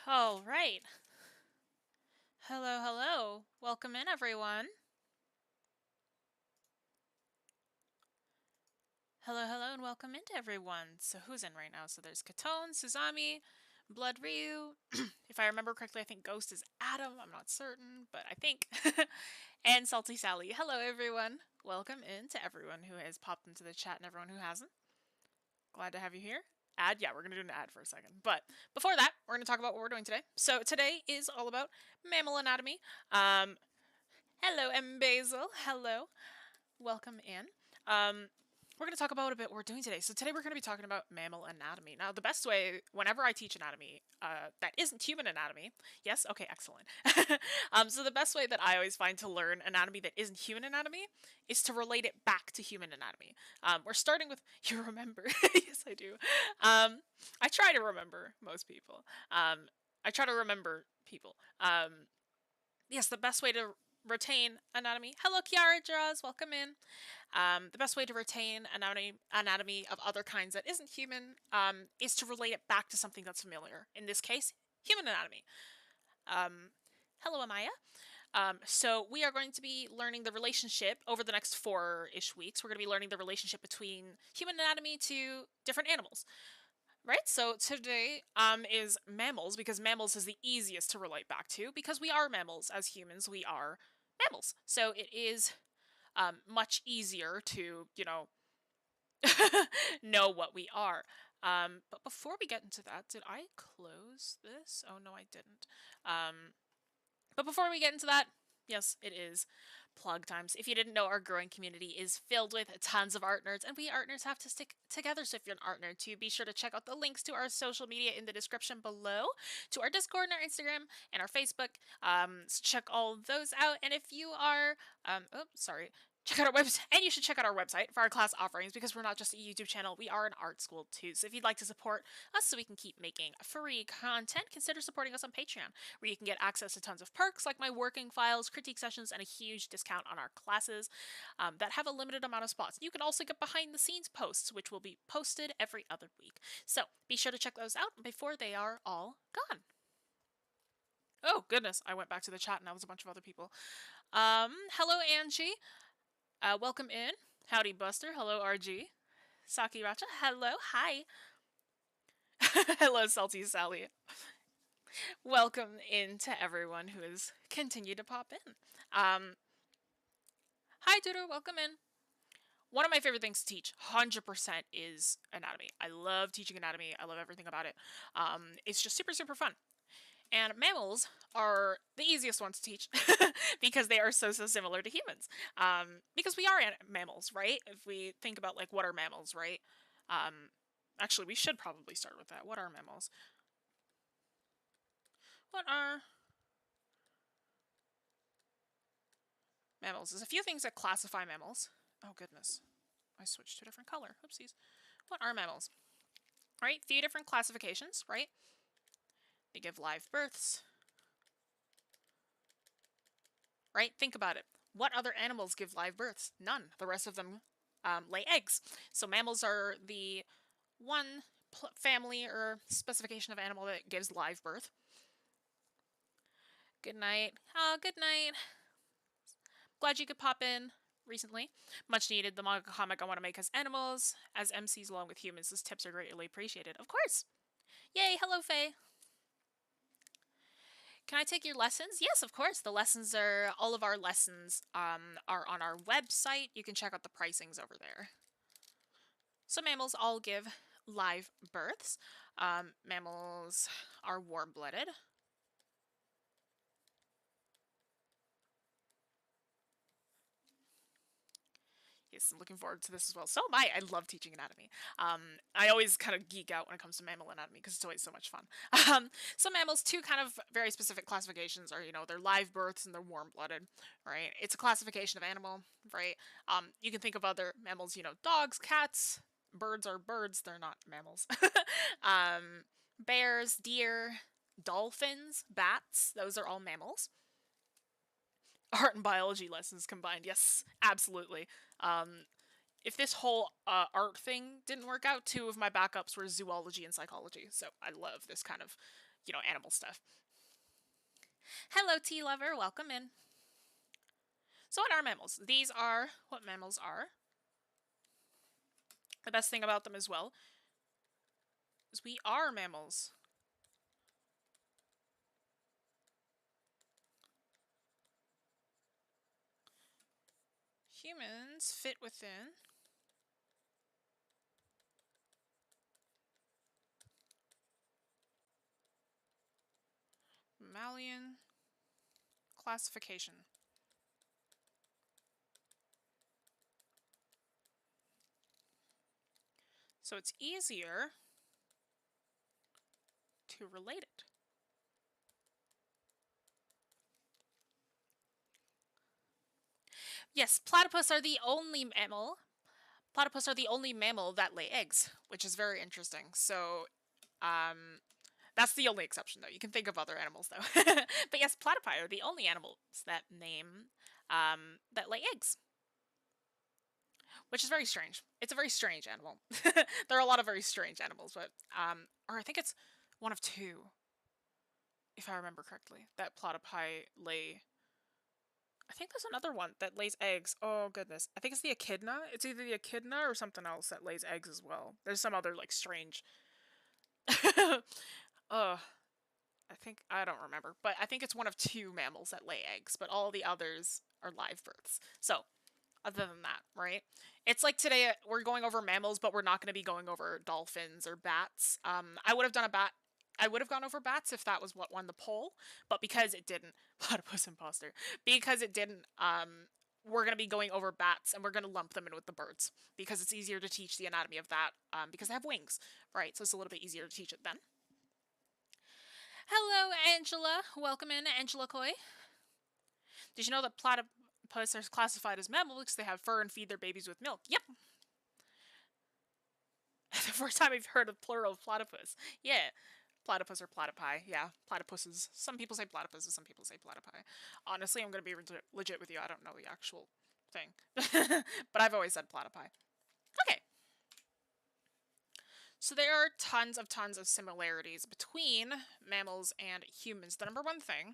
All right. Hello, hello. Welcome in, everyone. Hello, hello, and welcome into everyone. So who's in right now? So there's Katone, Suzami, Blood Ryu. If I remember correctly, I think Ghost is Adam. I'm not certain, but I think. And Salty Sally. Hello, everyone. Welcome in to everyone who has popped into the chat and everyone who hasn't. Glad to have you here. Ad, yeah, we're going to do an ad for a second. But before that, we're going to talk about what we're doing today. So today is all about mammal anatomy. Hello, M. Basil. Hello. Welcome in. We're going to talk about a bit what we're doing today. So today we're going to be talking about mammal anatomy. Now, the best way, whenever I teach anatomy that isn't human anatomy, yes, okay, excellent. So the best way that I always find to learn anatomy that isn't human anatomy is to relate it back to human anatomy. We're starting with, you remember? Yes, I do. I try to remember most people. I try to remember people. Yes, the best way to retain anatomy. Hello, Kiara Jaws, welcome in. The best way to retain anatomy of other kinds that isn't human is to relate it back to something that's familiar. In this case, human anatomy. Hello, Amaya. So we are going to be learning the relationship over the next 4-ish weeks. We're going to be learning the relationship between human anatomy to different animals. Right, so today is mammals, because mammals is the easiest to relate back to, because we are mammals. As humans, we are mammals. So it is much easier to, know what we are. But before we get into that, did I close this? Oh, no, I didn't. But before we get into that, yes, it is plug times. If you didn't know, our growing community is filled with tons of art nerds, and we art nerds have to stick together. So if you're an art nerd too, be sure to check out the links to our social media in the description below, to our Discord and our Instagram and our Facebook. So check all those out. And if you are, check out our website, and you should check out our website for our class offerings, because we're not just a YouTube channel, we are an art school too. So if you'd like to support us so we can keep making free content, consider supporting us on Patreon, where you can get access to tons of perks like my working files, critique sessions, and a huge discount on our classes that have a limited amount of spots. You can also get behind the scenes posts, which will be posted every other week. So be sure to check those out before they are all gone. Oh goodness, I went back to the chat and that was a bunch of other people. Hello Angie. Welcome in. Howdy, Buster. Hello, RG. Saki Racha. Hello. Hi. Hello, Salty Sally. Welcome in to everyone who has continued to pop in. Hi, Duder. Welcome in. One of my favorite things to teach, 100%, is anatomy. I love teaching anatomy. I love everything about it. It's just super, super fun. And mammals are the easiest ones to teach because they are so similar to humans. Because we are mammals, right? If we think about, like, what are mammals, right? Actually, we should probably start with that. What are mammals? What are mammals? There's a few things that classify mammals. Oh, goodness. I switched to a different color. Oopsies. What are mammals? Right? Few different classifications, right? They give live births. Right? Think about it. What other animals give live births? None. The rest of them lay eggs. So mammals are the one family or specification of animal that gives live birth. Good night. Oh, good night. Glad you could pop in recently. Much needed. The manga comic I want to make has animals as MCs along with humans. These tips are greatly appreciated. Of course. Yay. Hello, Faye. Can I take your lessons? Yes, of course. The lessons are, all of our lessons are on our website. You can check out the pricings over there. So mammals all give live births. Mammals are warm-blooded. Yes, I'm looking forward to this as well. So am I. I love teaching anatomy. I always kind of geek out when it comes to mammal anatomy because it's always so much fun. So mammals, two kind of very specific classifications are, they're live births and they're warm-blooded, right? It's a classification of animal, right? You can think of other mammals, dogs, cats. Birds are birds. They're not mammals. Bears, deer, dolphins, bats. Those are all mammals. Art and biology lessons combined. Yes, absolutely. If this whole art thing didn't work out, two of my backups were zoology and psychology. So I love this kind of you know, animal stuff. Hello, tea lover. Welcome in. So what are mammals? These are what mammals are. The best thing about them as well is we are mammals. Humans fit within mammalian classification. So it's easier to relate it. Yes, platypus are the only mammal. Platypus are the only mammal that lay eggs, which is very interesting. So, that's the only exception, though. You can think of other animals, though. But yes, platypi are the only animals that that lay eggs, which is very strange. It's a very strange animal. There are a lot of very strange animals, but or I think it's one of two, if I remember correctly, that platypi lay. I think there's another one that lays eggs. Oh goodness, I think it's the echidna. It's either the echidna or something else that lays eggs as well. There's some other like strange. I don't remember, but I think it's one of two mammals that lay eggs, but all the others are live births. So, other than that, right? It's like today we're going over mammals, but we're not going to be going over dolphins or bats. I would have done a bat. I would have gone over bats if that was what won the poll, but because it didn't, platypus imposter. Because it didn't, we're going to be going over bats and we're going to lump them in with the birds because it's easier to teach the anatomy of that because they have wings, right? So it's a little bit easier to teach it then. Hello, Angela. Welcome in, Angela Coy. Did you know that platypus are classified as mammals because they have fur and feed their babies with milk? Yep. The first time I've heard of plural of platypus. Yeah. Platypus or platypi. Yeah, platypuses. Some people say platypuses, some people say platypi. Honestly, I'm going to be legit with you. I don't know the actual thing. But I've always said platypi. Okay. So there are tons of similarities between mammals and humans. The number one thing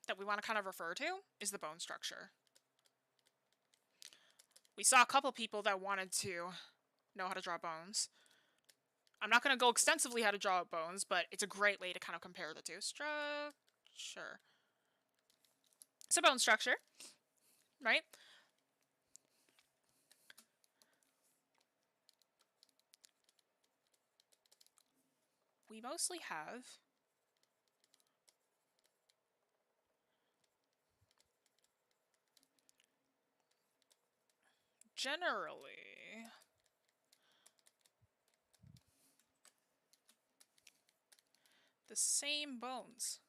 that we want to kind of refer to is the bone structure. We saw a couple people that wanted to know how to draw bones. I'm not going to go extensively how to draw bones, but it's a great way to kind of compare the two. Structure. So bone structure, right? We mostly have generally the same bones.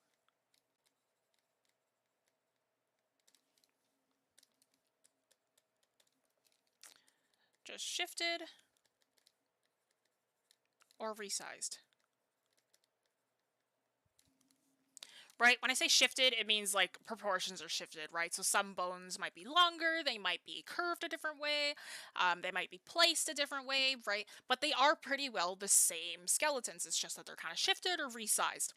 Just shifted or resized. Right? When I say shifted, it means like proportions are shifted, right? So some bones might be longer, they might be curved a different way, they might be placed a different way, right? But they are pretty well the same skeletons. It's just that they're kind of shifted or resized,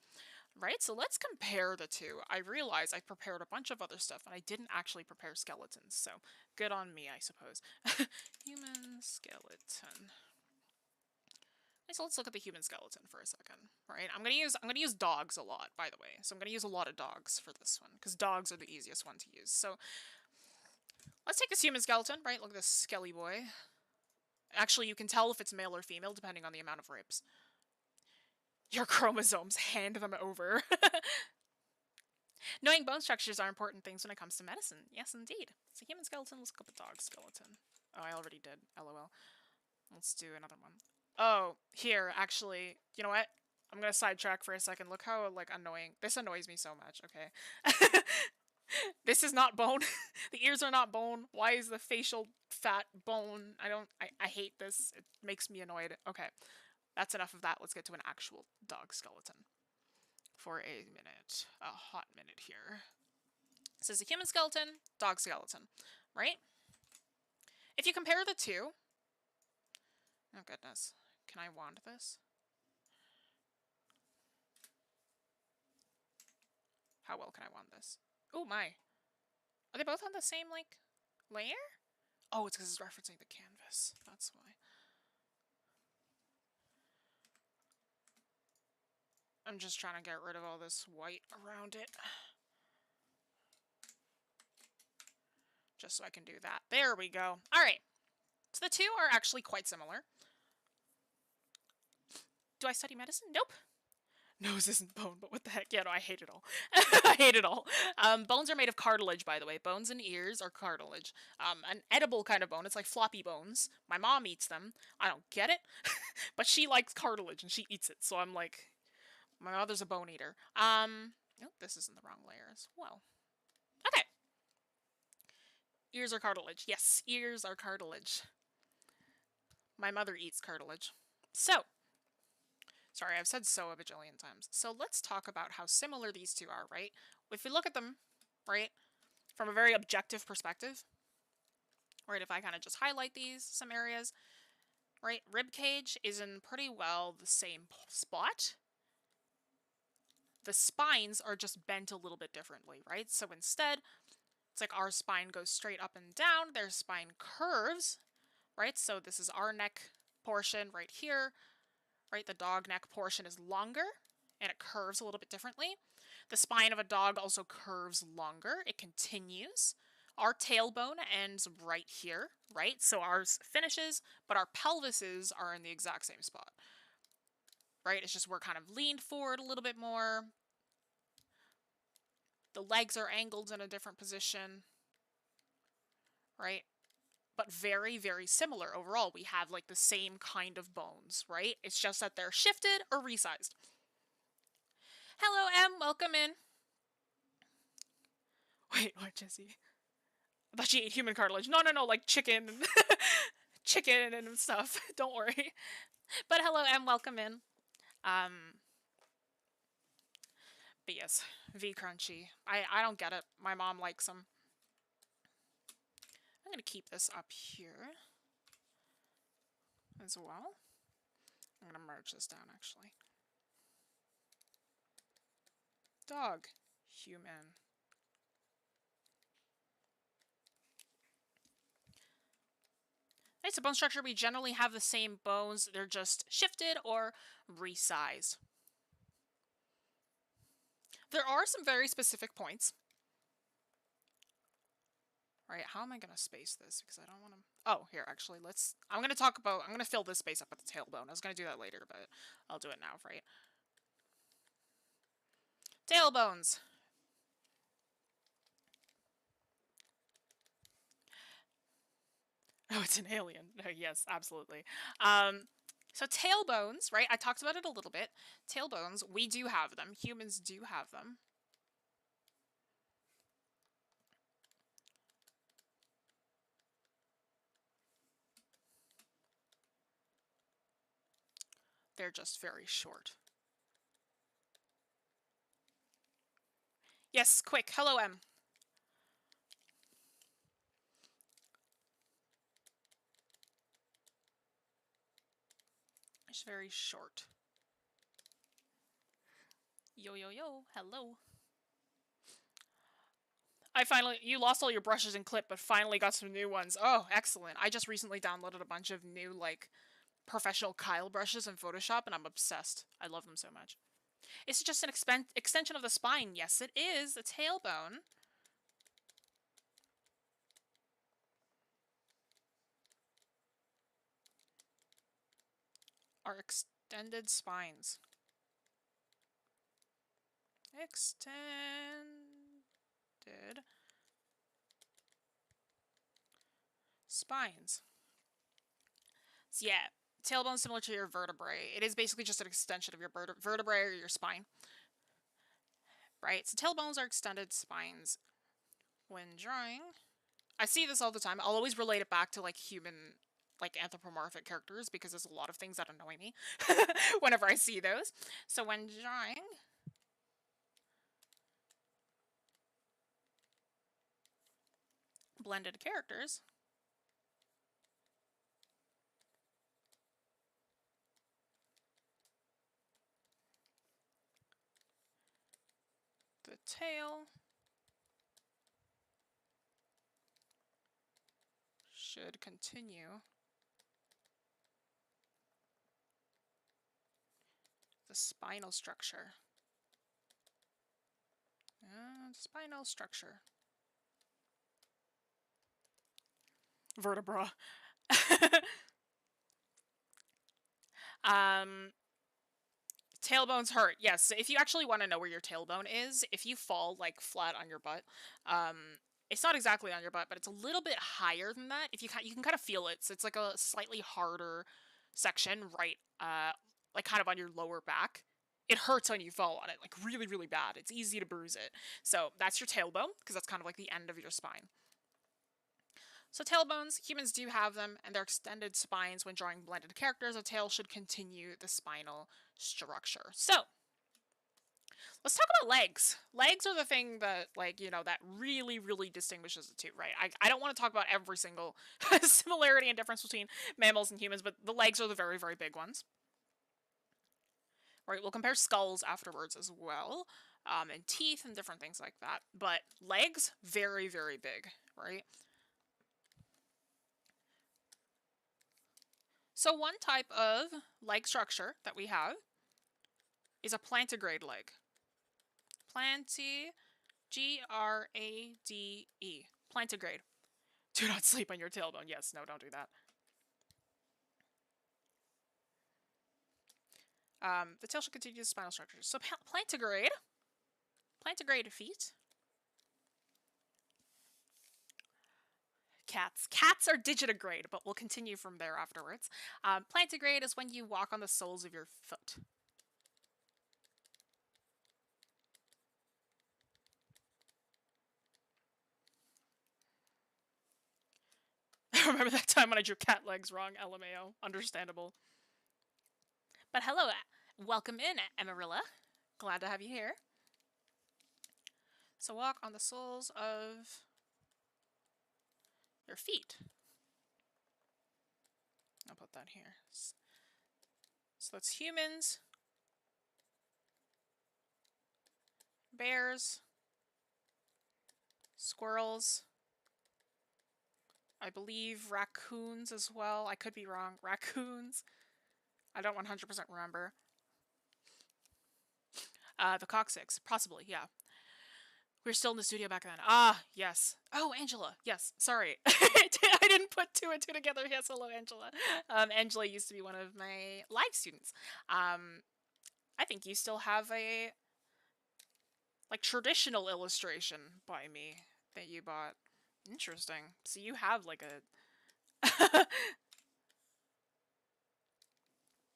right? So let's compare the two. I realize I prepared a bunch of other stuff and I didn't actually prepare skeletons, so good on me, I suppose. Human skeleton. So let's look at the human skeleton for a second, right? I'm gonna use dogs a lot, by the way. So I'm gonna use a lot of dogs for this one because dogs are the easiest one to use. So let's take this human skeleton, right? Look at this skelly boy. Actually, you can tell if it's male or female depending on the amount of ribs. Your chromosomes, hand them over. Knowing bone structures are important things when it comes to medicine. Yes, indeed. So human skeleton. Let's look up a dog skeleton. Oh, I already did. LOL. Let's do another one. Oh, here, actually, you know what? I'm gonna sidetrack for a second. Look how, like, annoying. This annoys me so much, okay? This is not bone. The ears are not bone. Why is the facial fat bone? I hate this. It makes me annoyed. Okay, that's enough of that. Let's get to an actual dog skeleton. For a minute. A hot minute here. This is a human skeleton, dog skeleton, right? If you compare the two... Oh, goodness. Can I wand this? How well can I want this? Oh my. Are they both on the same, like, layer? Oh, it's because it's referencing the canvas. That's why. I'm just trying to get rid of all this white around it. Just so I can do that. There we go. Alright. So the two are actually quite similar. Do I study medicine? Nope. Nose isn't bone, but what the heck? Yeah, no, I hate it all. I hate it all. Bones are made of cartilage, by the way. Bones and ears are cartilage. An edible kind of bone. It's like floppy bones. My mom eats them. I don't get it. But she likes cartilage and she eats it. So I'm like, my mother's a bone eater. Nope, this is in the wrong layer as well. Okay. Ears are cartilage. Yes, ears are cartilage. My mother eats cartilage. So, sorry, I've said so a bajillion times. So let's talk about how similar these two are, right? If we look at them, right, from a very objective perspective, right, if I kind of just highlight some areas, right, rib cage is in pretty well the same spot. The spines are just bent a little bit differently, right? So instead, it's like our spine goes straight up and down, their spine curves, right? So this is our neck portion right here, right? The dog neck portion is longer and it curves a little bit differently. The spine of a dog also curves longer. It continues. Our tailbone ends right here, right? So ours finishes, but our pelvises are in the exact same spot, right? It's just we're kind of leaned forward a little bit more. The legs are angled in a different position, right? But very, very similar overall. We have like the same kind of bones, right? It's just that they're shifted or resized. Hello, M. Welcome in. Wait, what, Jessie? I thought she ate human cartilage. No, like chicken and chicken and stuff. Don't worry. But hello, M. Welcome in. But yes, V crunchy. I don't get it. My mom likes them. I'm gonna keep this up here as well. I'm gonna merge this down actually. Dog, human. Right, so bone structure, we generally have the same bones. They're just shifted or resized. There are some very specific points. Alright, how am I going to space this? Because I don't want to... Oh, here, actually, I'm going to fill this space up with the tailbone. I was going to do that later, but I'll do it now, right? Tailbones. Oh, it's an alien. No, yes, absolutely. So tailbones, right? I talked about it a little bit. Tailbones, we do have them. Humans do have them. They're just very short. Yes, quick. Hello, M. It's very short. Yo, yo, yo. Hello. You lost all your brushes and clip, but finally got some new ones. Oh, excellent. I just recently downloaded a bunch of new, like, professional Kyle brushes in Photoshop, and I'm obsessed. I love them so much. It's just an extension of the spine. Yes, it is. The tailbone. Are extended spines. Extended spines. So yeah, tailbone similar to your vertebrae. It is basically just an extension of your vertebrae or your spine. Right, so tailbones are extended spines. When drawing, I see this all the time. I'll always relate it back to like human, like anthropomorphic characters because there's a lot of things that annoy me whenever I see those. So when drawing blended characters, the the tail should continue the spinal structure. Spinal structure. Vertebra. Tailbones hurt. Yes, so if you actually want to know where your tailbone is, if you fall like flat on your butt, it's not exactly on your butt, but it's a little bit higher than that. If you can kind of feel it. So it's like a slightly harder section, right? Like kind of on your lower back. It hurts when you fall on it, like really, really bad. It's easy to bruise it. So that's your tailbone, because that's kind of like the end of your spine. So tailbones, humans do have them, and they're extended spines. When drawing blended characters, a tail should continue the spinal structure. So let's talk about legs. Legs are the thing that, like, you know, that really, really distinguishes the two, right? I don't want to talk about every single similarity and difference between mammals and humans, but the legs are the very, very big ones. Right, we'll compare skulls afterwards as well, and teeth and different things like that. But legs, very, very big, right? So one type of leg structure that we have is a plantigrade leg. G-R-A-D-E. Plantigrade. Do not sleep on your tailbone. Yes, no, don't do that. The tail should continue the spinal structure. So plantigrade feet. Cats. Cats are digitigrade, but we'll continue from there afterwards. Plantigrade is when you walk on the soles of your foot. Remember that time when I drew cat legs wrong? LMAO. Understandable. But hello, welcome in, Amarilla. Glad to have you here. So walk on the soles of your feet. I'll put that here. So that's humans, bears, squirrels, I believe raccoons as well. I could be wrong. Raccoons. I don't 100% remember. The coccyx. Possibly, yeah. We were still in the studio back then. Ah, yes. Oh, Angela. Yes, sorry. I didn't put two and two together. Yes, hello, Angela. Angela used to be one of my live students. I think you still have a, like, traditional illustration by me that you bought. Interesting. So you have, like, a...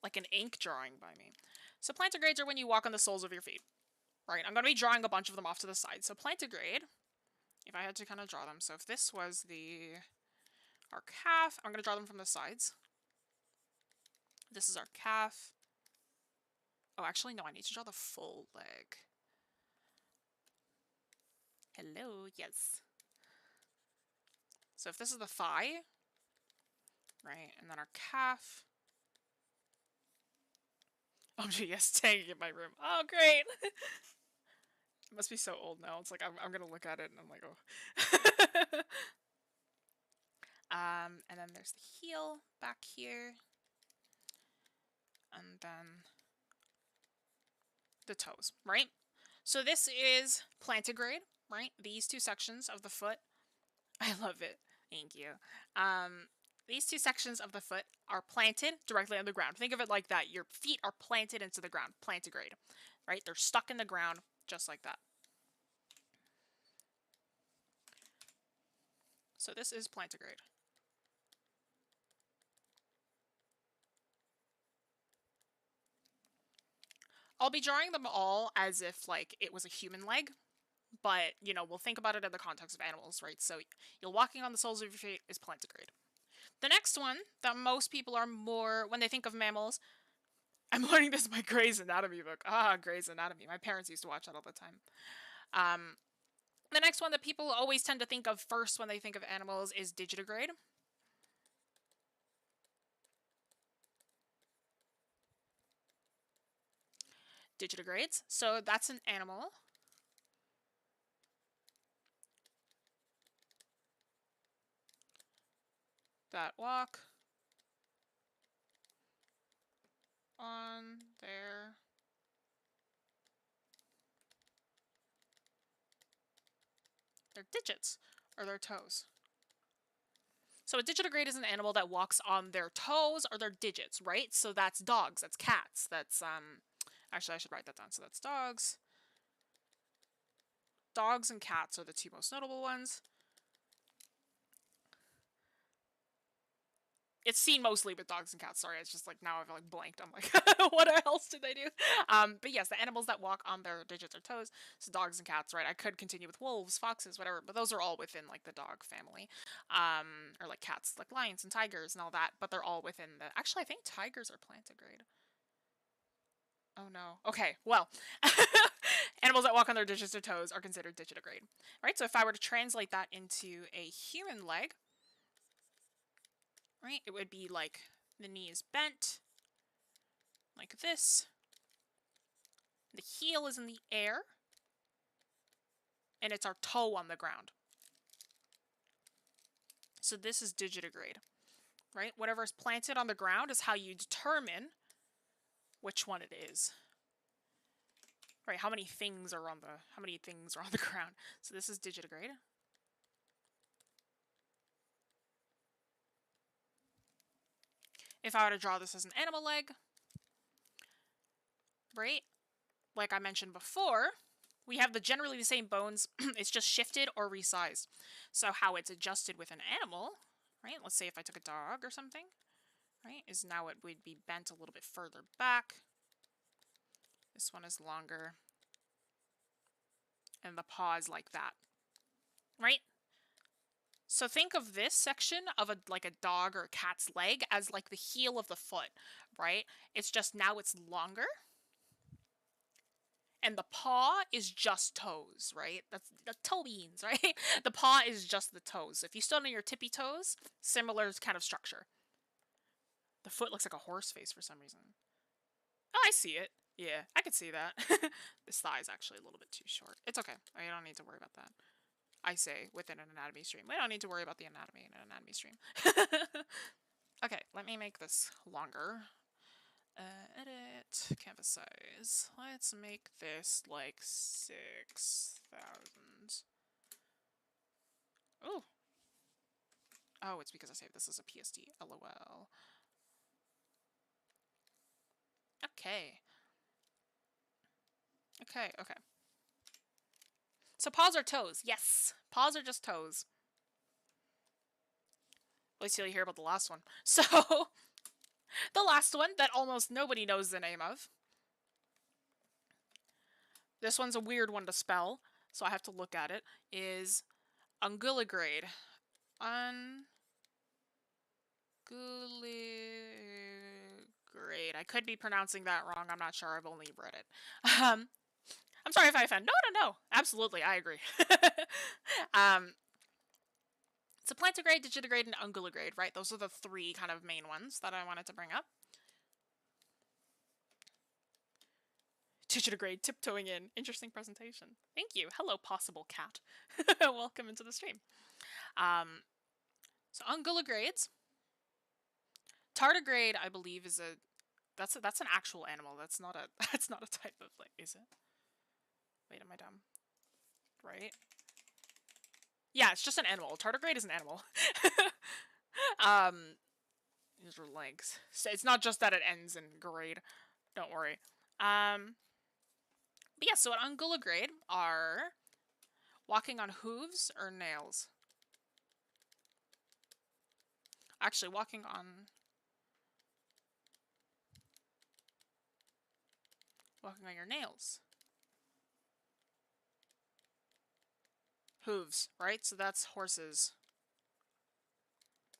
like an ink drawing by me. So plantigrades are when you walk on the soles of your feet. Right, I'm going to be drawing a bunch of them off to the side. So plantigrade, if I had to kind of draw them. So if this was our calf, I'm going to draw them from the sides. This is our calf. Oh, actually, no, I need to draw the full leg. Hello, yes. So if this is the thigh, right, and then our calf. Oh, gee, yes, tagging in my room. Oh, great. It must be so old now. It's like, I'm going to look at it and I'm like, oh. And then there's the heel back here. And then the toes, right? So this is plantigrade, right? These two sections of the foot. I love it. Thank you. These two sections of the foot are planted directly on the ground. Think of it like that. Your feet are planted into the ground. Plantigrade, right? They're stuck in the ground just like that. So this is plantigrade. I'll be drawing them all as if, like, it was a human leg, but, you know, we'll think about it in the context of animals, right? So you're walking on the soles of your feet is plantigrade. The next one that most people are more, when they think of mammals, I'm learning this in my Grey's Anatomy book. Ah, Grey's Anatomy. My parents used to watch that all the time. The next one that people always tend to think of first when they think of animals is digitigrade. Digitigrades. So that's an animal. that walk on their digits or their toes. So a digitigrade is an animal that walks on their toes or their digits, right? So that's dogs, that's cats, that's actually I should write that down. So that's dogs. Dogs and cats are the two most notable ones. It's seen mostly with dogs and cats. Sorry, it's just like now I've like blanked. I'm like, what else did they do? But yes, the animals that walk on their digits or toes. So dogs and cats, right? I could continue with wolves, foxes, whatever, but those are all within like the dog family. Or like cats, like lions and tigers and all that, but they're all within the. Actually, I think tigers are plantigrade. Oh no. Okay, well, animals that walk on their digits or toes are considered digitigrade, right? So if I were to translate that into a human leg, right, it would be like the knee is bent, like this. The heel is in the air, and it's our toe on the ground. So this is digitigrade, right? Whatever is planted on the ground is how you determine which one it is. Right, how many things are on the ground. So this is digitigrade. If I were to draw this as an animal leg, right? Like I mentioned before, we have generally the same bones. It's just shifted or resized. So how it's adjusted with an animal, right? Let's say if I took a dog or something, right? Is now it would be bent a little bit further back. This one is longer. And the paw is like that, right? So think of this section of like a dog or a cat's leg as like the heel of the foot, right? It's just now it's longer. And the paw is just toes, right? That's the toe beans, right? The paw is just the toes. So if you stood on your tippy toes, similar kind of structure. The foot looks like a horse face for some reason. Oh, I see it. Yeah, I could see that. This thigh is actually a little bit too short. It's okay. I don't need to worry about that. I say within an anatomy stream. We don't need to worry about the anatomy in an anatomy stream. Okay, let me make this longer. Edit, canvas size. Let's make this like 6,000. Oh. Oh, it's because I saved this as a PSD. LOL. Okay. Okay. So paws are toes. Yes. Paws are just toes. At least you'll hear about the last one. So, the last one that almost nobody knows the name of. This one's a weird one to spell, so I have to look at it. Is Unguligrade. Unguligrade. I could be pronouncing that wrong. I'm not sure. I've only read it. I'm sorry if I offend. No. Absolutely, I agree. So plantigrade, digitigrade, and unguligrade, right? Those are the three kind of main ones that I wanted to bring up. Digitigrade, tiptoeing in. Interesting presentation. Thank you. Hello, possible cat. Welcome into the stream. So unguligrades. Tardigrade, I believe, is that's an actual animal. That's not a type of, like, is it? Wait, am I dumb? Right? Yeah, it's just an animal. Tardigrade is an animal. These are legs. So it's not just that it ends in grade. Don't worry. But yeah, so an unguligrade are walking on hooves or nails. Actually, walking on your nails. Hooves, right? So that's horses,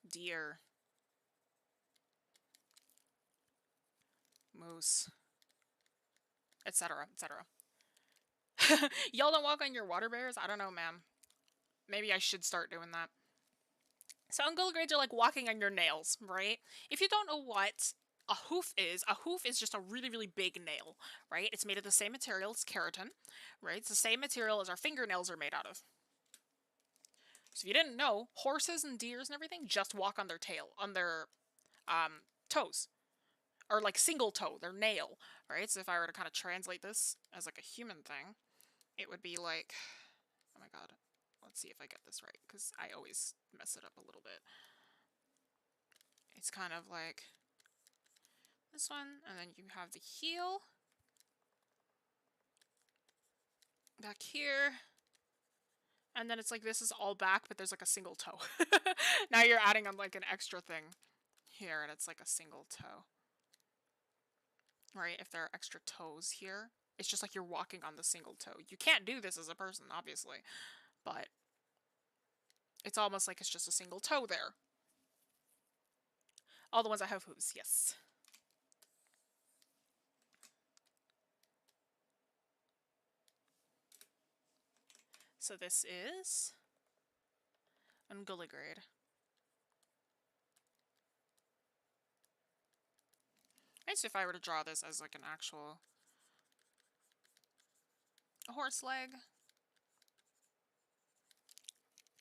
deer, moose, etc., etc. Y'all don't walk on your water bears? I don't know, ma'am. Maybe I should start doing that. So unguligrades are like walking on your nails, right? If you don't know what a hoof is just a really, really big nail, right? It's made of the same material, it's keratin, right? It's the same material as our fingernails are made out of. So if you didn't know, horses and deers and everything just walk on their tail, on their toes. Or like single toe, their nail, right? So if I were to kind of translate this as like a human thing, it would be like, oh my god, let's see if I get this right, because I always mess it up a little bit. It's kind of like this one, and then you have the heel back here, and then it's like this is all back, but there's like a single toe. Now you're adding on like an extra thing here, and it's like a single toe. Right, if there are extra toes here, it's just like you're walking on the single toe. You can't do this as a person, obviously, but it's almost like it's just a single toe there. All the ones that have hooves, yes. So this is Unguligrade. I guess if I were to draw this as like an actual horse leg,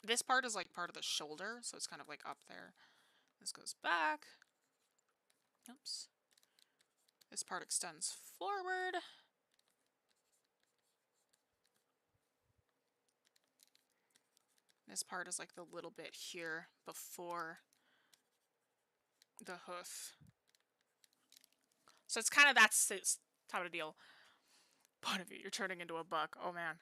this part is like part of the shoulder, so it's kind of like up there. This goes back. Oops. This part extends forward. This part is like the little bit here before the hoof. So it's kind of that type of deal. Point of view, you're turning into a buck. Oh man.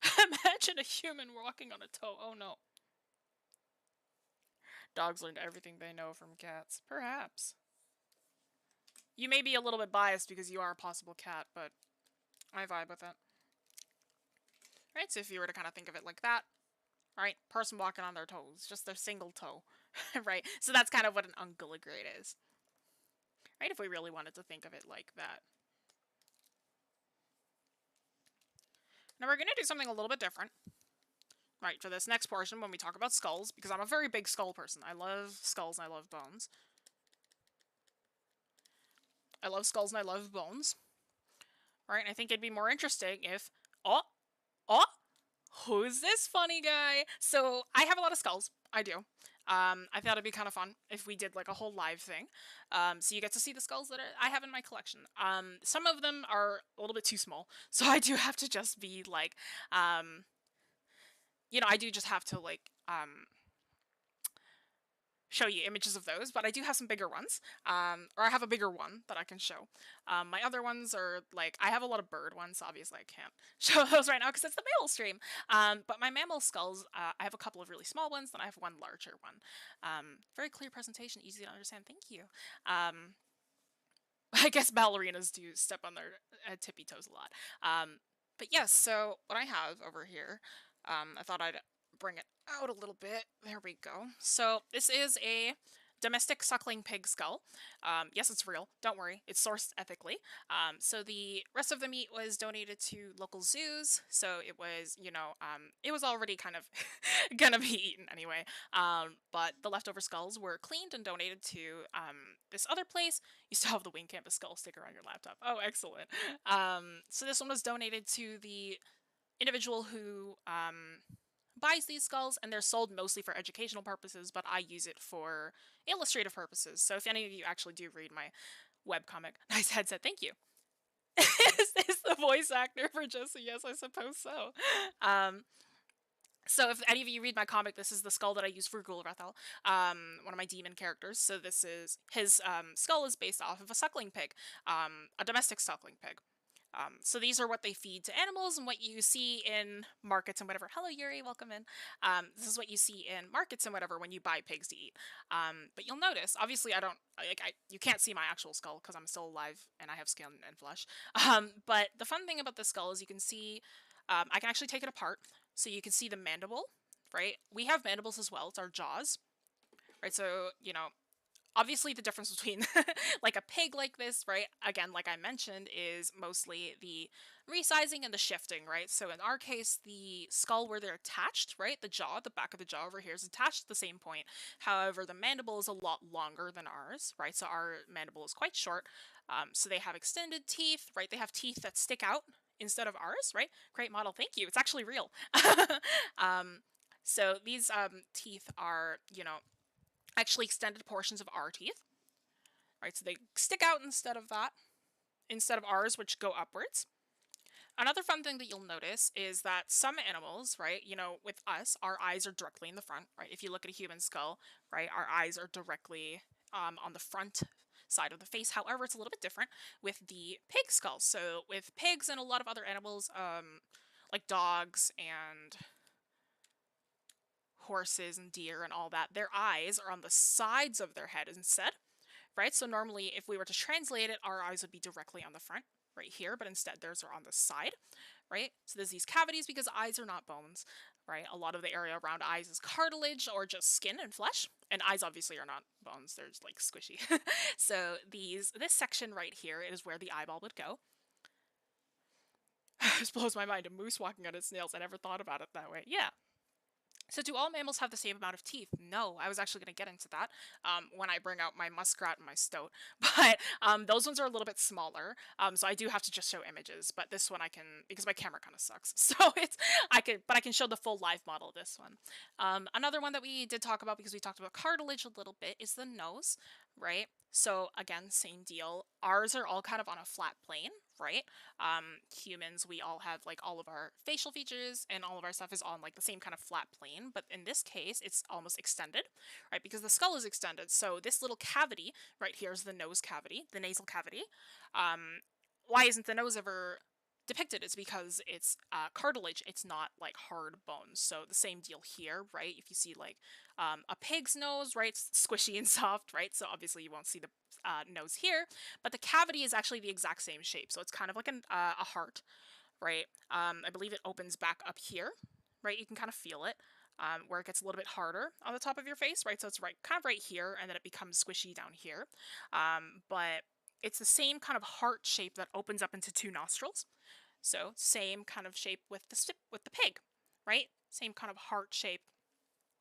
Imagine a human walking on a toe. Oh no. Dogs learned everything they know from cats. Perhaps. You may be a little bit biased because you are a possible cat, but I vibe with it. Right, so if you were to kind of think of it like that, right, person walking on their toes, just their single toe, right? So that's kind of what an unguligrade is. Right, if we really wanted to think of it like that. Now we're going to do something a little bit different, right, for this next portion when we talk about skulls, because I'm a very big skull person. I love skulls and I love bones. I love skulls and I love bones. Right, and I think it'd be more interesting if... Oh! Who's this funny guy? So, I have a lot of skulls. I do. I thought it'd be kind of fun if we did like a whole live thing. So you get to see the skulls that I have in my collection. Some of them are a little bit too small, so I do have to just be like, you know, I do just have to like, show you images of those, but I do have some bigger ones, or I have a bigger one that I can show. My other ones are like, I have a lot of bird ones, so obviously I can't show those right now because it's the mammal stream. But my mammal skulls, I have a couple of really small ones, then I have one larger one. Very clear presentation, easy to understand, thank you. I guess ballerinas do step on their tippy toes a lot. But yes, so what I have over here, I thought I'd bring it out a little bit. There we go. So this is a domestic suckling pig skull. Yes, it's real. Don't worry. It's sourced ethically. So the rest of the meat was donated to local zoos. So it was, you know, it was already kind of gonna be eaten anyway. But the leftover skulls were cleaned and donated to this other place. You still have the Wing Campus skull sticker on your laptop. Oh, excellent. So this one was donated to the individual who buys these skulls, and they're sold mostly for educational purposes, but I use it for illustrative purposes. So if any of you actually do read my webcomic, nice headset, thank you. Is this the voice actor for Jessie? Yes, I suppose so. So if any of you read my comic, this is the skull that I use for Gulrathel, one of my demon characters. So this is, his skull is based off of a suckling pig, a domestic suckling pig. So these are what they feed to animals and what you see in markets and whatever. Hello, Yuri, welcome in. This is what you see in markets and whatever when you buy pigs to eat. But you'll notice, obviously, you can't see my actual skull because I'm still alive and I have skin and flesh. But the fun thing about this skull is you can see, I can actually take it apart. So you can see the mandible, right? We have mandibles as well. It's our jaws, right? So, you know, obviously the difference between like a pig like this, right, again, like I mentioned, is mostly the resizing and the shifting, right? So in our case, the skull where they're attached, right, the jaw, the back of the jaw over here is attached at the same point. However, the mandible is a lot longer than ours, right? So our mandible is quite short. So they have extended teeth, right? They have teeth that stick out instead of ours, right? Great model, thank you. It's actually real. So these teeth are, you know, actually extended portions of our teeth, right? So they stick out instead of ours, which go upwards. Another fun thing that you'll notice is that some animals, right, you know, with us, our eyes are directly in the front, right? If you look at a human skull, right, our eyes are directly on the front side of the face. However, it's a little bit different with the pig skulls. So with pigs and a lot of other animals, like dogs and horses and deer and all that, their eyes are on the sides of their head instead, right? So normally if we were to translate it, our eyes would be directly on the front right here, but instead theirs are on the side, right? So there's these cavities because eyes are not bones, right? A lot of the area around eyes is cartilage or just skin and flesh, and eyes obviously are not bones, they're just like squishy. So this section right here is where the eyeball would go. This blows my mind, a moose walking on its nails. I never thought about it that way. Yeah. So do all mammals have the same amount of teeth? No, I was actually going to get into that when I bring out my muskrat and my stoat. But those ones are a little bit smaller, so I do have to just show images. But this one I can, because my camera kind of sucks. So I can show the full live model of this one. Another one that we did talk about, because we talked about cartilage a little bit, is the nose, right? So again, same deal. Ours are all kind of on a flat plane, right? Humans, we all have like all of our facial features and all of our stuff is on like the same kind of flat plane, but in this case, it's almost extended, right? Because the skull is extended. So this little cavity right here is the nose cavity, the nasal cavity. Why isn't the nose ever depicted? Is because it's cartilage, it's not like hard bones. So the same deal here, right? If you see like a pig's nose, right, it's squishy and soft, right? So obviously you won't see the nose here, but the cavity is actually the exact same shape. So it's kind of like a heart, right? I believe it opens back up here, right? You can kind of feel it. Where it gets a little bit harder on the top of your face, right? So it's kind of right here, and then it becomes squishy down here. But it's the same kind of heart shape that opens up into two nostrils. So same kind of shape with the pig, right? Same kind of heart shape,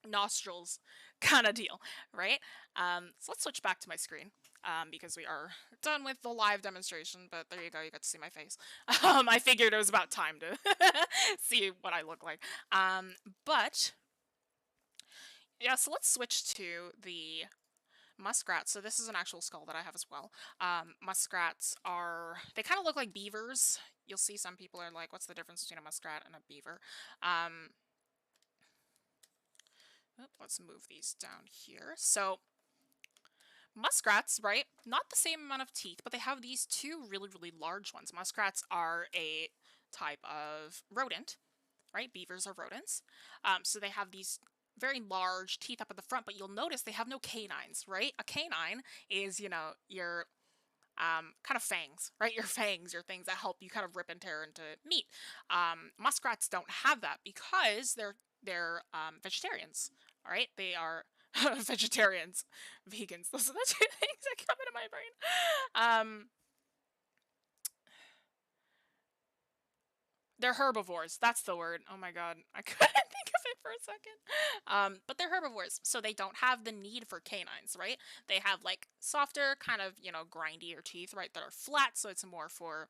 nostrils kind of deal, right? So let's switch back to my screen. Because we are done with the live demonstration, but there you go, you got to see my face. I figured it was about time to see what I look like. But yeah, so let's switch to the muskrat. So this is an actual skull that I have as well. Muskrats they kind of look like beavers. You'll see some people are like, what's the difference between a muskrat and a beaver? Let's move these down here. So muskrats, right? Not the same amount of teeth, but they have these two really, really large ones. Muskrats are a type of rodent, right? Beavers are rodents. So they have these very large teeth up at the front, but you'll notice they have no canines, right? A canine is, you know, your kind of fangs, right? Your fangs, your things that help you kind of rip and tear into meat. Muskrats don't have that because they're vegetarians, all right? They are vegetarians, vegans. Those are the two things that come into my brain. They're herbivores. That's the word. Oh my god, I couldn't think of it for a second. But they're herbivores, so they don't have the need for canines, right? They have like softer, kind of, you know, grindier teeth, right, that are flat, so it's more for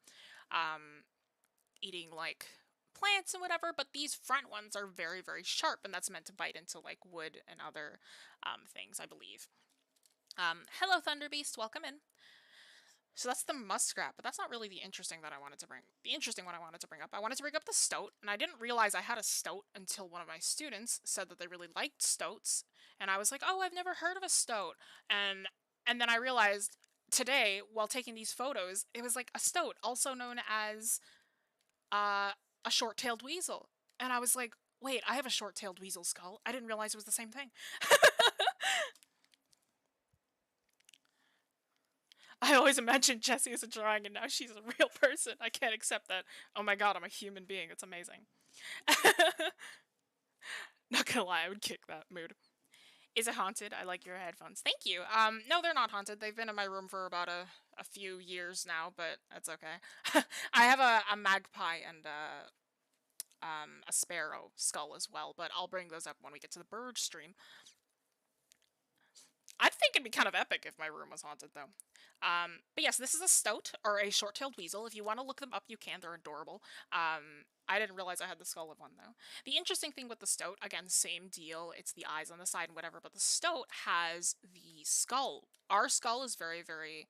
eating like plants and whatever, but these front ones are very, very sharp, and that's meant to bite into like wood and other things, I believe. Hello, Thunderbeast, welcome in. So that's the muskrat, but that's not really the interesting that I wanted to bring. The interesting one I wanted to bring up, I wanted to bring up the stoat, and I didn't realize I had a stoat until one of my students said that they really liked stoats, and I was like, oh, I've never heard of a stoat, and then I realized today, while taking these photos, it was like a stoat, also known as a short-tailed weasel, and I was like, wait, I have a short-tailed weasel skull. I didn't realize it was the same thing. I always imagined Jessie as a drawing, and now she's a real person. I can't accept that. Oh my god, I'm a human being. It's amazing. Not gonna lie, I would kick that mood. Is it haunted? I like your headphones. Thank you. No, they're not haunted. They've been in my room for about a few years now, but that's okay. I have a magpie and a sparrow skull as well, but I'll bring those up when we get to the bird stream. I think it'd be kind of epic if my room was haunted, though. But yes, this is a stoat, or a short-tailed weasel. If you want to look them up, you can. They're adorable. I didn't realize I had the skull of one, though. The interesting thing with the stoat, again, same deal. It's the eyes on the side and whatever, but the stoat has the skull. Our skull is very, very,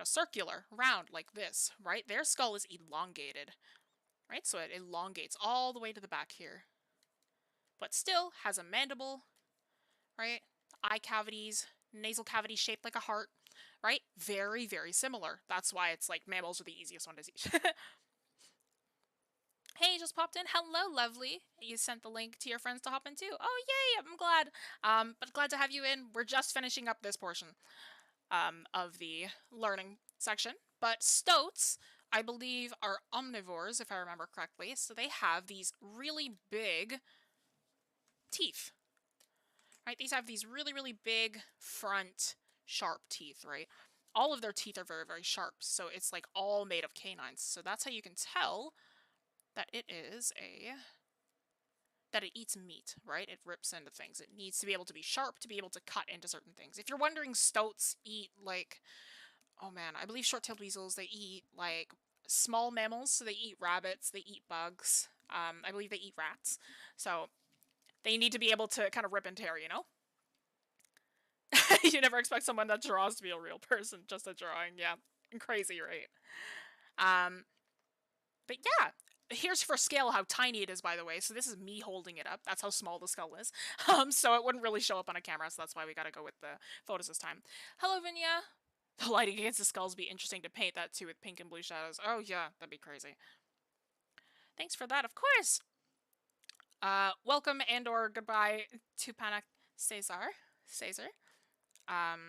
circular, round, like this, right? Their skull is elongated, right? So it elongates all the way to the back here. But still has a mandible, right? Eye cavities, nasal cavities shaped like a heart, right? Very, very similar. That's why it's like mammals are the easiest one to teach. Hey, just popped in. Hello, lovely. You sent the link to your friends to hop in too. Oh, yay, I'm glad. But glad to have you in. We're just finishing up this portion of the learning section. But stoats, I believe, are omnivores, if I remember correctly. So they have these really big teeth, right? These have these really, really big front sharp teeth, right? All of their teeth are very, very sharp. So it's like all made of canines. So that's how you can tell that it is that it eats meat, right? It rips into things. It needs to be able to be sharp to be able to cut into certain things. If you're wondering, stoats eat like, oh man, I believe short-tailed weasels, they eat like small mammals. So they eat rabbits, they eat bugs. I believe they eat rats. So they need to be able to kind of rip and tear, you know? You never expect someone that draws to be a real person, just a drawing. Yeah, crazy, right? But yeah, here's for scale how tiny it is, by the way. So this is me holding it up. That's how small the skull is. So it wouldn't really show up on a camera, so that's why we gotta go with the photos this time. Hello, Vinya. The lighting against the skulls would be interesting to paint that too with pink and blue shadows. Oh yeah, that'd be crazy. Thanks for that, of course. Welcome and or goodbye to Panic Caesar. But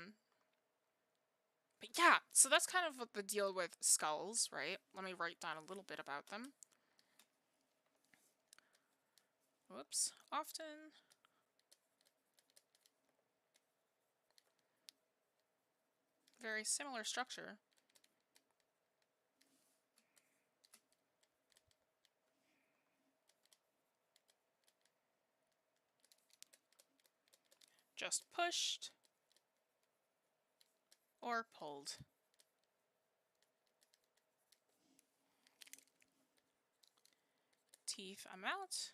yeah, so that's kind of the deal with skulls, right? Let me write down a little bit about them. Whoops. Often. Very similar structure. Just pushed or pulled. Teeth amount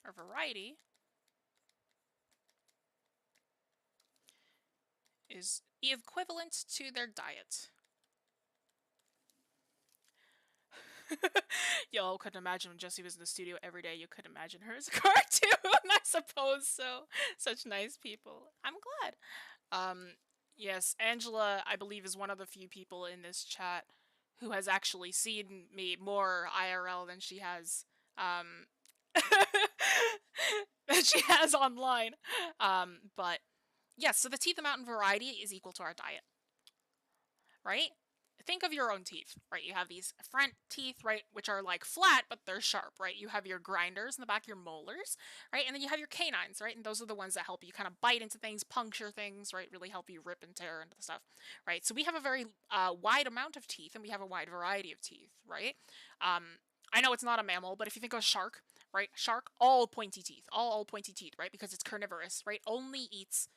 or variety is equivalent to their diet. Y'all couldn't imagine when Jessie was in the studio every day. You could imagine her as a cartoon. I suppose so. Such nice people. I'm glad. Yes, Angela, I believe, is one of the few people in this chat who has actually seen me more IRL than she has, than she has online. But yes, so the teeth amount and variety is equal to our diet, right? Think of your own teeth, right? You have these front teeth, right, which are like flat, but they're sharp, right? You have your grinders in the back, your molars, right? And then you have your canines, right? And those are the ones that help you kind of bite into things, puncture things, right? Really help you rip and tear into the stuff, right? So we have a very wide amount of teeth, and we have a wide variety of teeth, right? I know it's not a mammal, but if you think of a shark, right? Shark, all pointy teeth, all pointy teeth, right? Because it's carnivorous, right? Only eats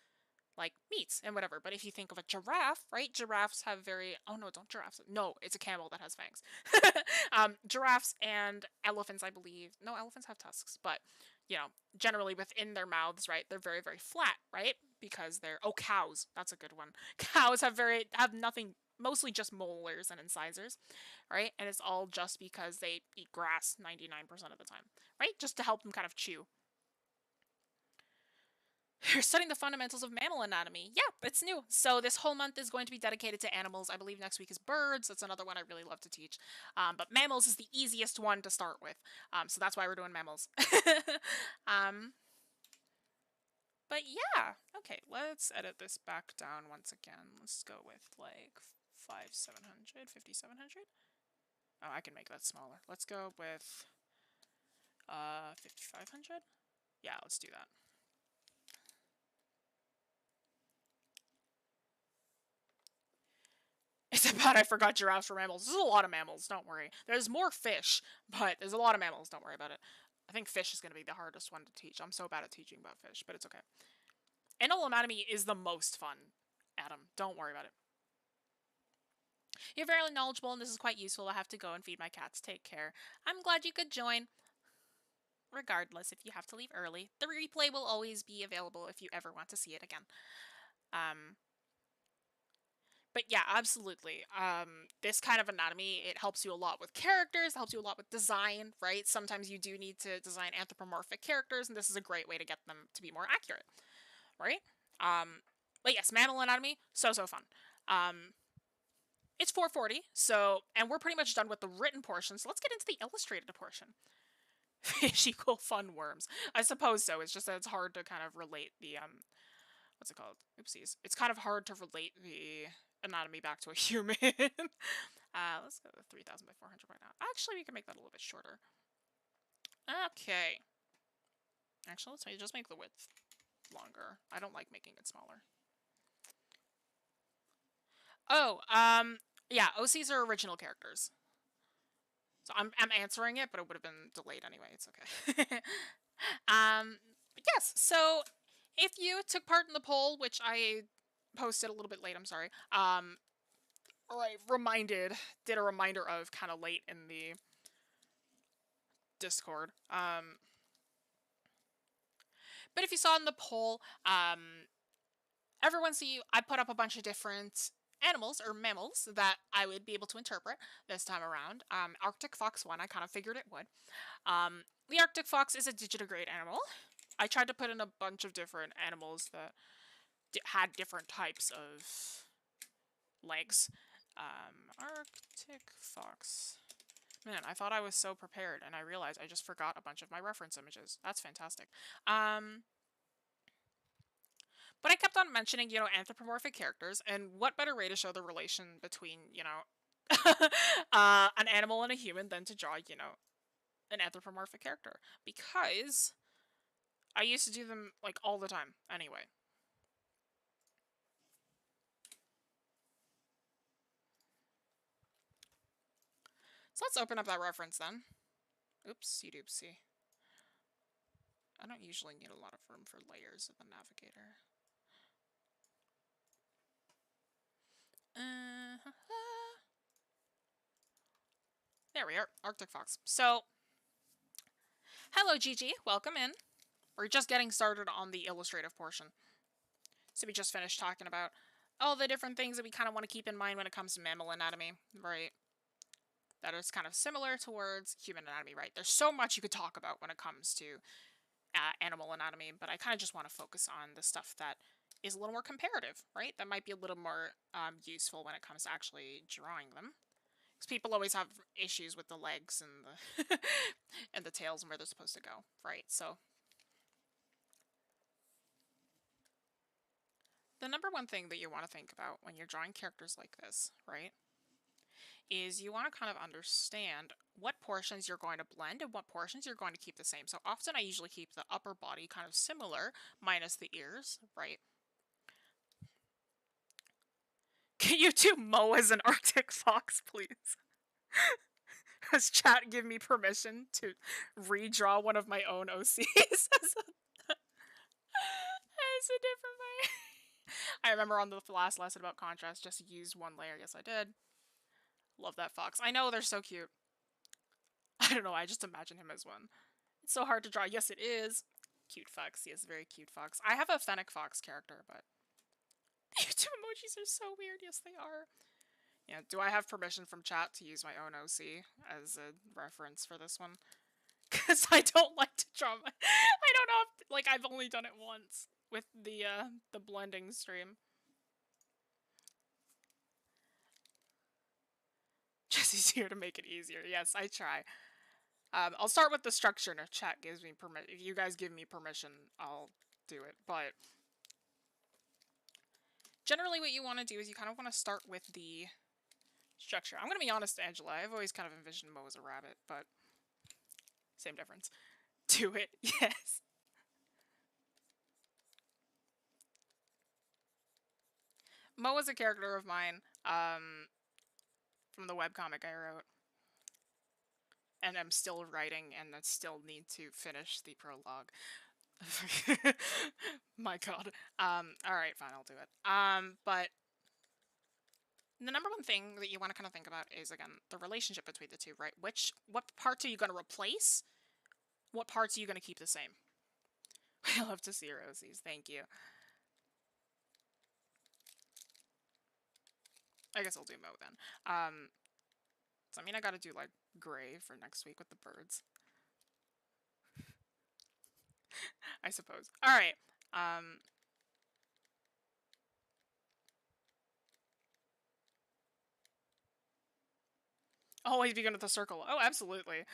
like meats and whatever. But if you think of a giraffe, right? Giraffes have very, oh no, don't giraffes. No, it's a camel that has fangs. Giraffes and elephants, I believe. No, elephants have tusks, but you know, generally within their mouths, right? They're very, very flat, right? Because they're, oh, cows. That's a good one. Cows have nothing, mostly just molars and incisors, right? And it's all just because they eat grass 99% of the time, right? Just to help them kind of chew. You're studying the fundamentals of mammal anatomy. Yeah, it's new. So this whole month is going to be dedicated to animals. I believe next week is birds. That's another one I really love to teach. But mammals is the easiest one to start with. So that's why we're doing mammals. But yeah. Okay, let's edit this back down once again. Let's go with like 5,700, 5,700. Oh, I can make that smaller. Let's go with 5,500. Yeah, let's do that. It's about I forgot giraffes for mammals. There's a lot of mammals, don't worry. There's more fish, but there's a lot of mammals, don't worry about it. I think fish is going to be the hardest one to teach. I'm so bad at teaching about fish, but it's okay. Animal anatomy is the most fun, Adam. Don't worry about it. You're very knowledgeable, and this is quite useful. I have to go and feed my cats. Take care. I'm glad you could join. Regardless, if you have to leave early, the replay will always be available if you ever want to see it again. But yeah, absolutely. This kind of anatomy, it helps you a lot with characters, helps you a lot with design, right? Sometimes you do need to design anthropomorphic characters, and this is a great way to get them to be more accurate, right? But yes, mammal anatomy, so fun. It's 4:40, so, and we're pretty much done with the written portion, so let's get into the illustrated portion. Fish equal fun worms. I suppose so. It's just that it's hard to kind of relate the, what's it called? Oopsies. It's kind of hard to relate the anatomy back to a human. Let's go to 3000 by 400 right now. Actually, we can make that a little bit shorter. Okay. Actually, let's just make the width longer. I don't like making it smaller. Oh, yeah, OCs are original characters. So I'm answering it, but it would have been delayed anyway. It's okay. Yes, so if you took part in the poll, which I posted a little bit late, I'm sorry, or I did a reminder of kind of late in the Discord. But if you saw in the poll, everyone see I put up a bunch of different animals or mammals that I would be able to interpret this time around. Arctic fox one, I kind of figured it would. The Arctic fox is a digitigrade animal. I tried to put in a bunch of different animals that had different types of legs. Arctic fox. Man, I thought I was so prepared, and I realized I just forgot a bunch of my reference images. That's fantastic. But I kept on mentioning, you know, anthropomorphic characters, and what better way to show the relation between, you know, an animal and a human than to draw, you know, an anthropomorphic character. Because I used to do them, like, all the time, anyway. So let's open up that reference then. Oopsie doopsie. I don't usually need a lot of room for layers of the navigator. There we are, Arctic fox. So, hello Gigi, welcome in. We're just getting started on the illustrative portion. So we just finished talking about all the different things that we kind of want to keep in mind when it comes to mammal anatomy, right? That is kind of similar towards human anatomy, right? There's so much you could talk about when it comes to animal anatomy, but I kind of just want to focus on the stuff that is a little more comparative, right? That might be a little more useful when it comes to actually drawing them. Because people always have issues with the legs and the and the tails and where they're supposed to go, right? So the number one thing that you want to think about when you're drawing characters like this, right, is you want to kind of understand what portions you're going to blend and what portions you're going to keep the same. So often I usually keep the upper body kind of similar, minus the ears, right? Can you do Mo as an Arctic fox, please? Has chat give me permission to redraw one of my own OCs as a different way? I remember on the last lesson about contrast, just used one layer. Yes, I did. Love that fox. I know, they're so cute. I don't know, I just imagine him as one. It's so hard to draw. Yes, it is. Cute fox. Yes, very cute fox. I have a fennec fox character, but YouTube emojis are so weird. Yes, they are. Yeah, do I have permission from chat to use my own OC as a reference for this one? Because I don't like to draw my... I don't know if... Like, I've only done it once with the blending stream. Jessie's here to make it easier. Yes, I try. I'll start with the structure, and if chat gives me permission... If you guys give me permission, I'll do it, but... Generally, what you want to do is you kind of want to start with the structure. I'm going to be honest, Angela, I've always kind of envisioned Mo as a rabbit, but same difference. Do it, yes. Mo is a character of mine from the webcomic I wrote. and I'm still writing, and I still need to finish the prologue. My god. Alright, fine, I'll do it. But the number one thing that you want to kind of think about is, again, the relationship between the two, right? What parts are you going to replace? What parts are you going to keep the same? I love to see Rosies, thank you. I guess I'll do Mo then. So I mean, I gotta do, like, gray for next week with the birds. I suppose. Alright, always begin with a circle. Oh, absolutely.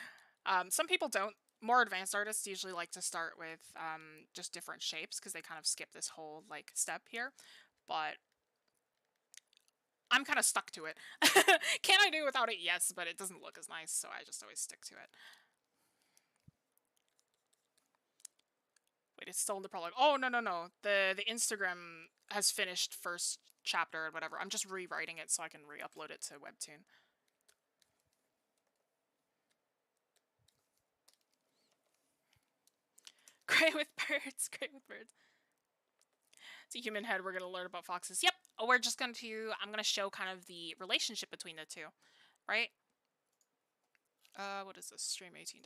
Some people don't. More advanced artists usually like to start with just different shapes because they kind of skip this whole, like, step here. But I'm kind of stuck to it. Can I do without it? Yes, but it doesn't look as nice, so I just always stick to it. Wait, it's still in the prologue. Oh, no, no, no. The Instagram has finished first chapter and whatever. I'm just rewriting it so I can re-upload it to Webtoon. Great with birds. Great with birds. It's a human head. We're going to learn about foxes. Yep. We're just going to... I'm going to show kind of the relationship between the two. Right? What is this? Stream 18-1.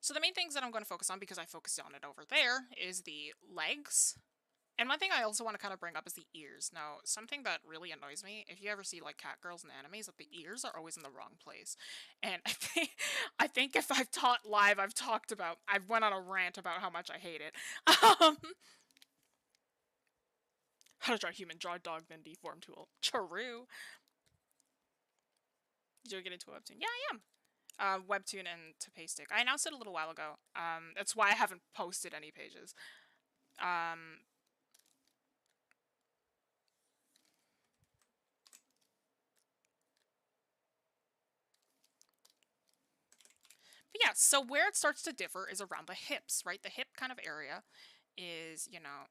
So the main things that I'm going to focus on, because I focused on it over there, is the legs. And one thing I also want to kind of bring up is the ears. Now, something that really annoys me, if you ever see, like, cat girls in animes, that the ears are always in the wrong place. And I think if I've taught live, I've went on a rant about how much I hate it. How to draw human, draw dog, then deform tool. True. Did you get into Webtoon? Yeah, I am. Webtoon and to Paystick. I announced it a little while ago. That's why I haven't posted any pages. But yeah, so where it starts to differ is around the hips, right? The hip kind of area is, you know...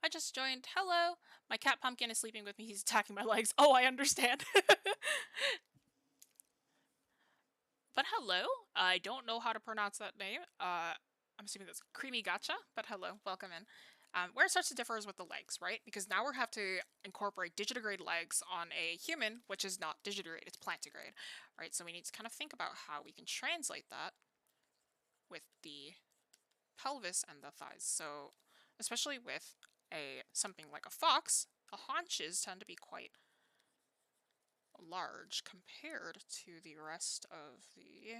I just joined. Hello! My cat Pumpkin is sleeping with me. He's attacking my legs. Oh, I understand. But hello. I don't know how to pronounce that name. I'm assuming that's Creamy Gotcha, but hello. Welcome in. Where it starts to differ is with the legs, right? Because now we have to incorporate digitigrade legs on a human, which is not digitigrade, it's plantigrade, right? So we need to kind of think about how we can translate that with the pelvis and the thighs. So, especially with something like a fox, the haunches tend to be quite large compared to the rest of the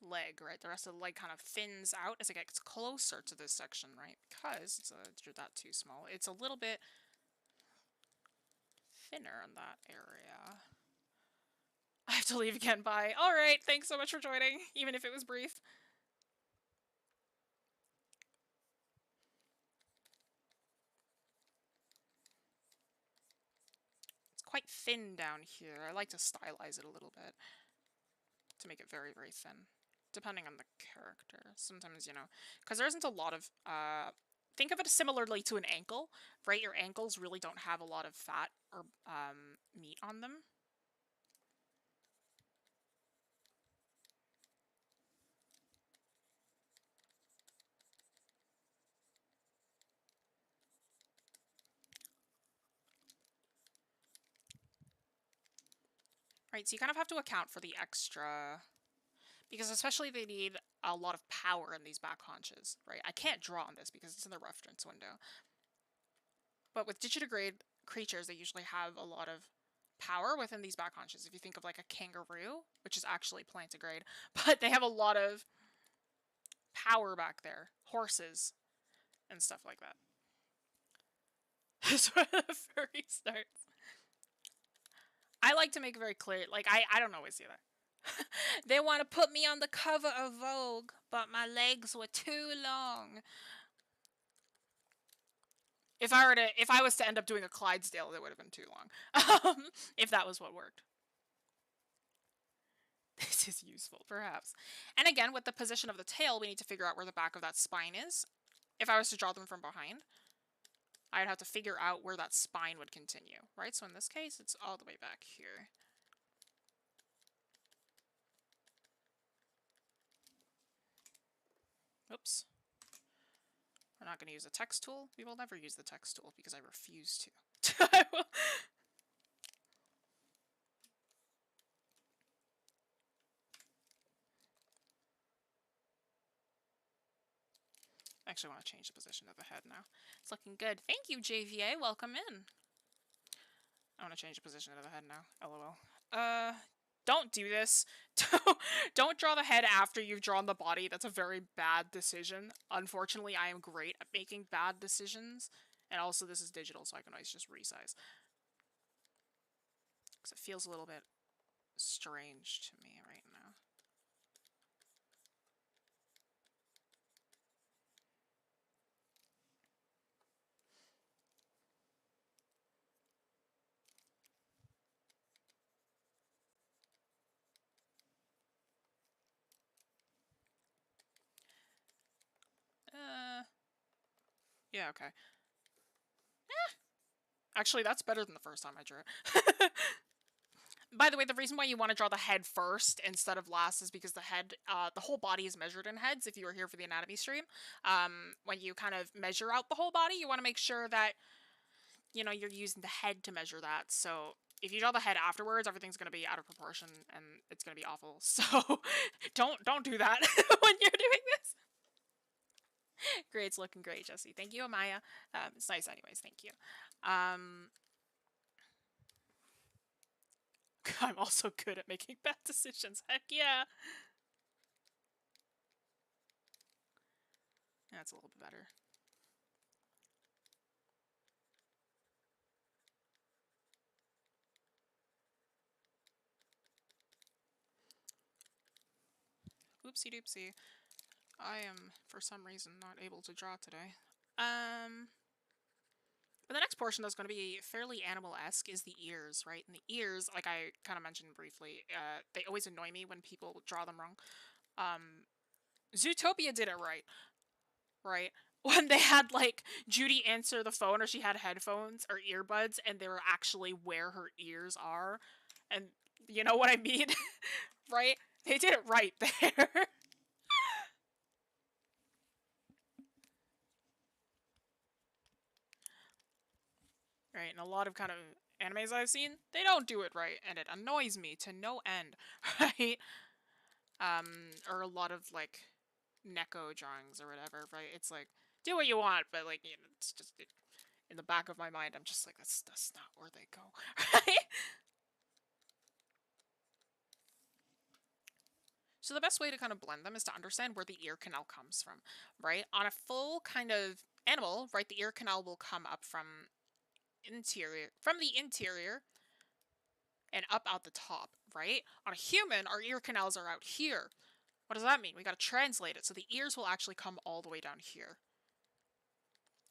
leg, right? The rest of the leg kind of thins out as it gets closer to this section, right? Because drew that too small. It's a little bit thinner in that area. I have to leave again. Bye. All right. Thanks so much for joining, even if it was brief. It's quite thin down here. I like to stylize it a little bit to make it very, very thin, depending on the character. Sometimes, you know, because there isn't a lot of, think of it similarly to an ankle, right? Your ankles really don't have a lot of fat or meat on them. Right, so you kind of have to account for the extra, because especially they need a lot of power in these back haunches, right? I can't draw on this because it's in the reference window. But with digitigrade creatures, they usually have a lot of power within these back haunches. If you think of like a kangaroo, which is actually plantigrade, but they have a lot of power back there. Horses and stuff like that. This is where the furry starts. I like to make it very clear, like, I don't always do that. They want to put me on the cover of Vogue, but my legs were too long. If I was to end up doing a Clydesdale, it would have been too long. If that was what worked. This is useful, perhaps. And again, with the position of the tail, we need to figure out where the back of that spine is. If I was to draw them from behind, I'd have to figure out where that spine would continue, right? So in this case, it's all the way back here. Oops. We're not going to use the text tool. We will never use the text tool because I refuse to. I actually want to change the position of the head now. It's looking good. Thank you, JVA. Welcome in. I want to change the position of the head now. LOL. Don't do this. Don't draw the head after you've drawn the body. That's a very bad decision. Unfortunately, I am great at making bad decisions. And also, this is digital, so I can always just resize. Because it feels a little bit strange to me right now. Yeah, okay. Actually, that's better than the first time I drew it. By the way, the reason why you want to draw the head first instead of last is because the head, the whole body is measured in heads. If you were here for the anatomy stream, when you kind of measure out the whole body, you want to make sure that, you know, you're using the head to measure that. So if you draw the head afterwards, everything's going to be out of proportion and it's going to be awful. So don't do that when you're doing this. Great, it's looking great, Jessie. Thank you, Amaya. It's nice anyways, thank you. I'm also good at making bad decisions. Heck yeah. That's a little bit better. Oopsie doopsie. I am, for some reason, not able to draw today. But the next portion that's going to be fairly animal-esque is the ears, right? And the ears, like I kind of mentioned briefly, they always annoy me when people draw them wrong. Zootopia did it right, right? When they had, like, Judy answer the phone, or she had headphones or earbuds, and they were actually where her ears are. And you know what I mean? Right? They did it right there. Right, and a lot of kind of animes I've seen, they don't do it right, and it annoys me to no end, right? Or a lot of, like, Neko drawings or whatever, right? It's like, do what you want, but, like, you know, it's just, in the back of my mind, I'm just like, that's not where they go, right? So the best way to kind of blend them is to understand where the ear canal comes from, right? On a full kind of animal, right, the ear canal will come up from the interior and up out the top, right? On a human, our ear canals are out here. What does that mean? We gotta translate it. So the ears will actually come all the way down here.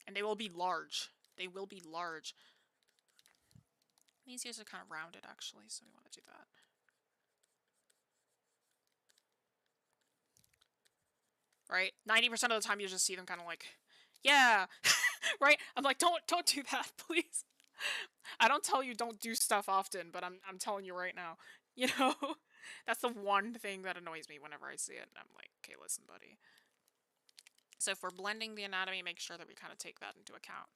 And they will be large. They will be large. These ears are kind of rounded, actually, so we want to do that. Right? 90% of the time you just see them kind of like, yeah, right? I'm like, don't do that, please. I don't tell you don't do stuff often, but I'm telling you right now, you know? That's the one thing that annoys me whenever I see it. And I'm like, okay, listen, buddy. So if we're blending the anatomy, make sure that we kind of take that into account.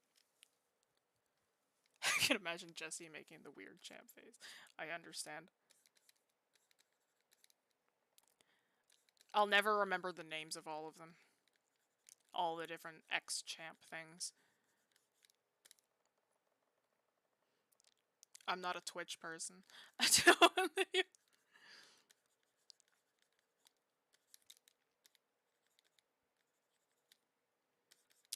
I can imagine Jessie making the weird champ face. I understand. I'll never remember the names of all of them. All the different X-champ things. I'm not a Twitch person. I don't.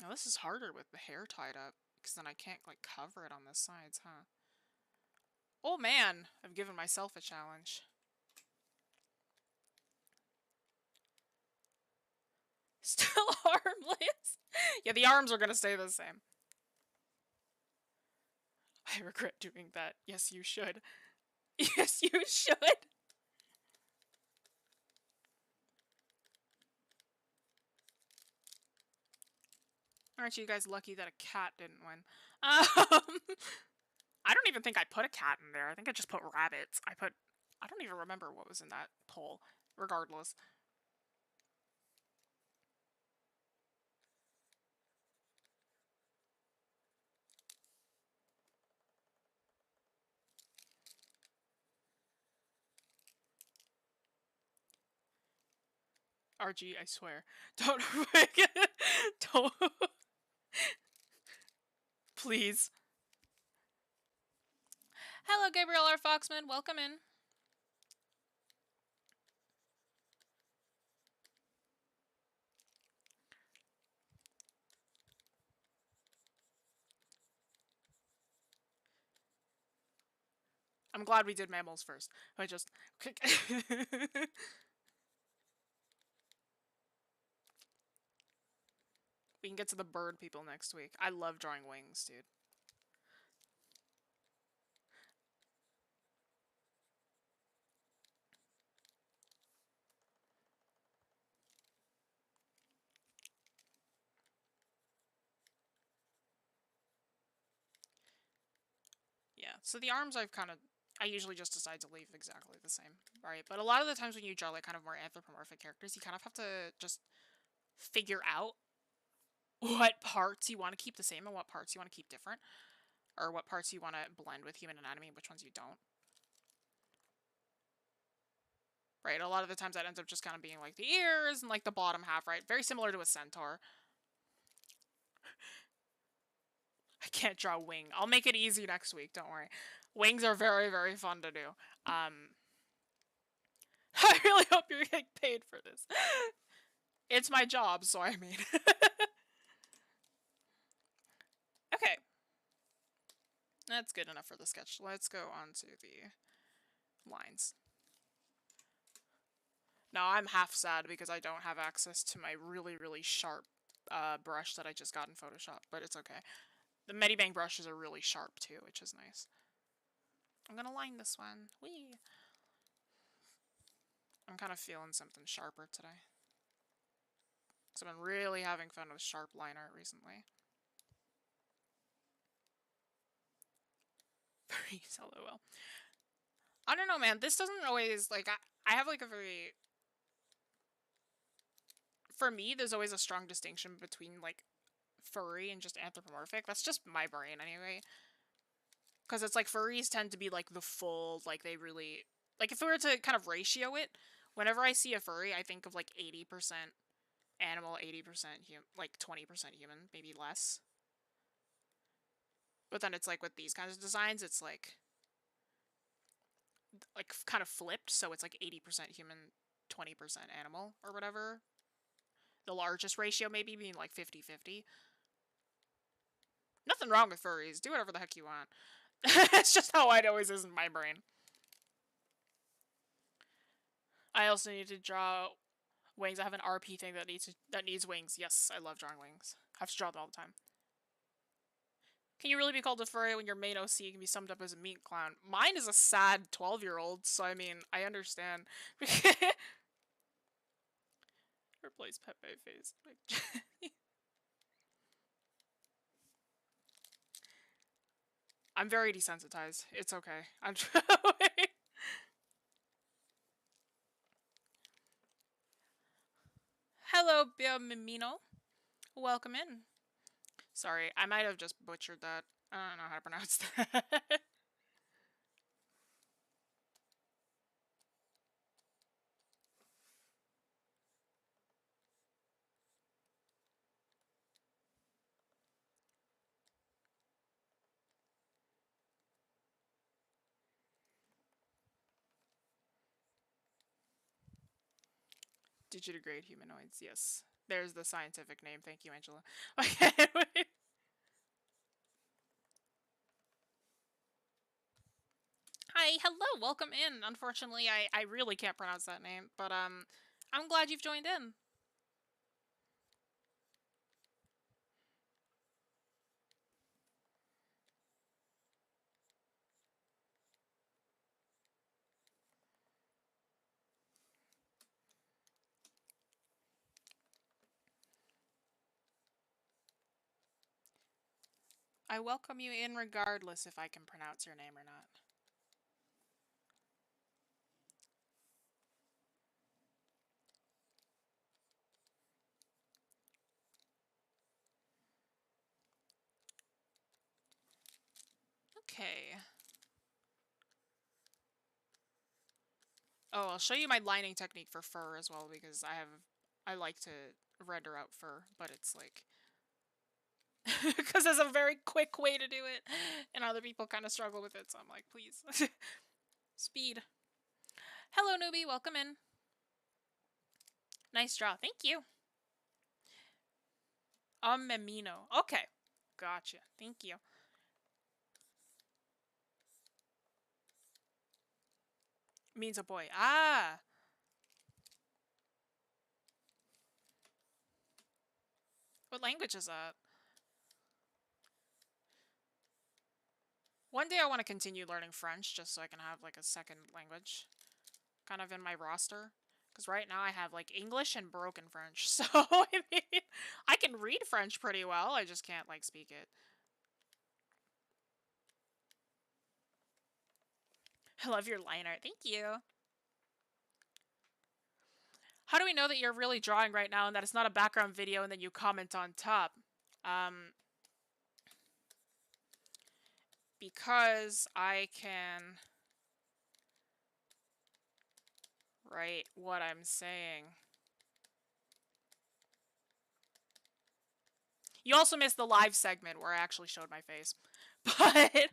Now this is harder with the hair tied up, because then I can't, like, cover it on the sides, huh? Oh man, I've given myself a challenge. Still armless? Yeah, the arms are gonna stay the same. I regret doing that. Yes, you should. Yes, you should. Aren't you guys lucky that a cat didn't win? I don't even think I put a cat in there. I think I just put rabbits. I don't even remember what was in that poll. Regardless. RG, I swear. Don't. Don't. Please. Hello, Gabriel R. Foxman. Welcome in. I'm glad we did mammals first. I just... We can get to the bird people next week. I love drawing wings, dude. Yeah, so the arms I usually just decide to leave exactly the same, right? But a lot of the times when you draw like kind of more anthropomorphic characters, you kind of have to just figure out what parts you want to keep the same and what parts you want to keep different. Or what parts you want to blend with human anatomy and which ones you don't. Right, a lot of the times that ends up just kind of being like the ears and like the bottom half, right? Very similar to a centaur. I can't draw wing. I'll make it easy next week, don't worry. Wings are very, very fun to do. I really hope you're getting paid for this. It's my job, so I mean. Okay. That's good enough for the sketch. Let's go on to the lines. Now, I'm half sad because I don't have access to my really, really sharp brush that I just got in Photoshop, but it's okay. The MediBang brushes are really sharp too, which is nice. I'm gonna line this one. Whee! I'm kind of feeling something sharper today. Because I've been really having fun with sharp line art recently. Very LOL. I don't know, man. This doesn't always, like, I have, like, a very... For me, there's always a strong distinction between, like, furry and just anthropomorphic. That's just my brain, anyway. Because it's, like, furries tend to be, like, the full, like, they really... Like, if we were to kind of ratio it, whenever I see a furry, I think of, like, 80% animal, 80% human, like, 20% human, maybe less. But then it's, like, with these kinds of designs, it's, like, kind of flipped, so it's, like, 80% human, 20% animal, or whatever. The largest ratio maybe being, like, 50-50. Nothing wrong with furries. Do whatever the heck you want. It's just how it always is in my brain. I also need to draw wings. I have an RP thing that needs wings. Yes, I love drawing wings. I have to draw them all the time. Can you really be called a furry when your main OC can be summed up as a meat clown? Mine is a sad 12-year-old, so I mean, I understand. Replace Pepe face. I'm very desensitized. It's okay. I'm Hello, Biomimino. Welcome in. Sorry, I might have just butchered that. I don't know how to pronounce that. Digitigrade humanoids, yes. There's the scientific name. Thank you, Angela. Okay, wait. Hi, hello, welcome in. Unfortunately, I really can't pronounce that name, but I'm glad you've joined in. I welcome you in regardless if I can pronounce your name or not. Okay. Oh, I'll show you my lining technique for fur as well, because I like to render out fur, but it's like because there's a very quick way to do it, and other people kind of struggle with it, so I'm like, please. Speed. Hello, newbie. Welcome in. Nice draw. Thank you. Memino. Okay. Gotcha. Thank you. Means a boy. Ah. What language is that? One day I want to continue learning French just so I can have like a second language kind of in my roster. Because right now I have like English and broken French. So I mean, I can read French pretty well. I just can't like speak it. I love your line art. Thank you. How do we know that you're really drawing right now and that it's not a background video and then you comment on top? Because I can write what I'm saying. You also missed the live segment where I actually showed my face. But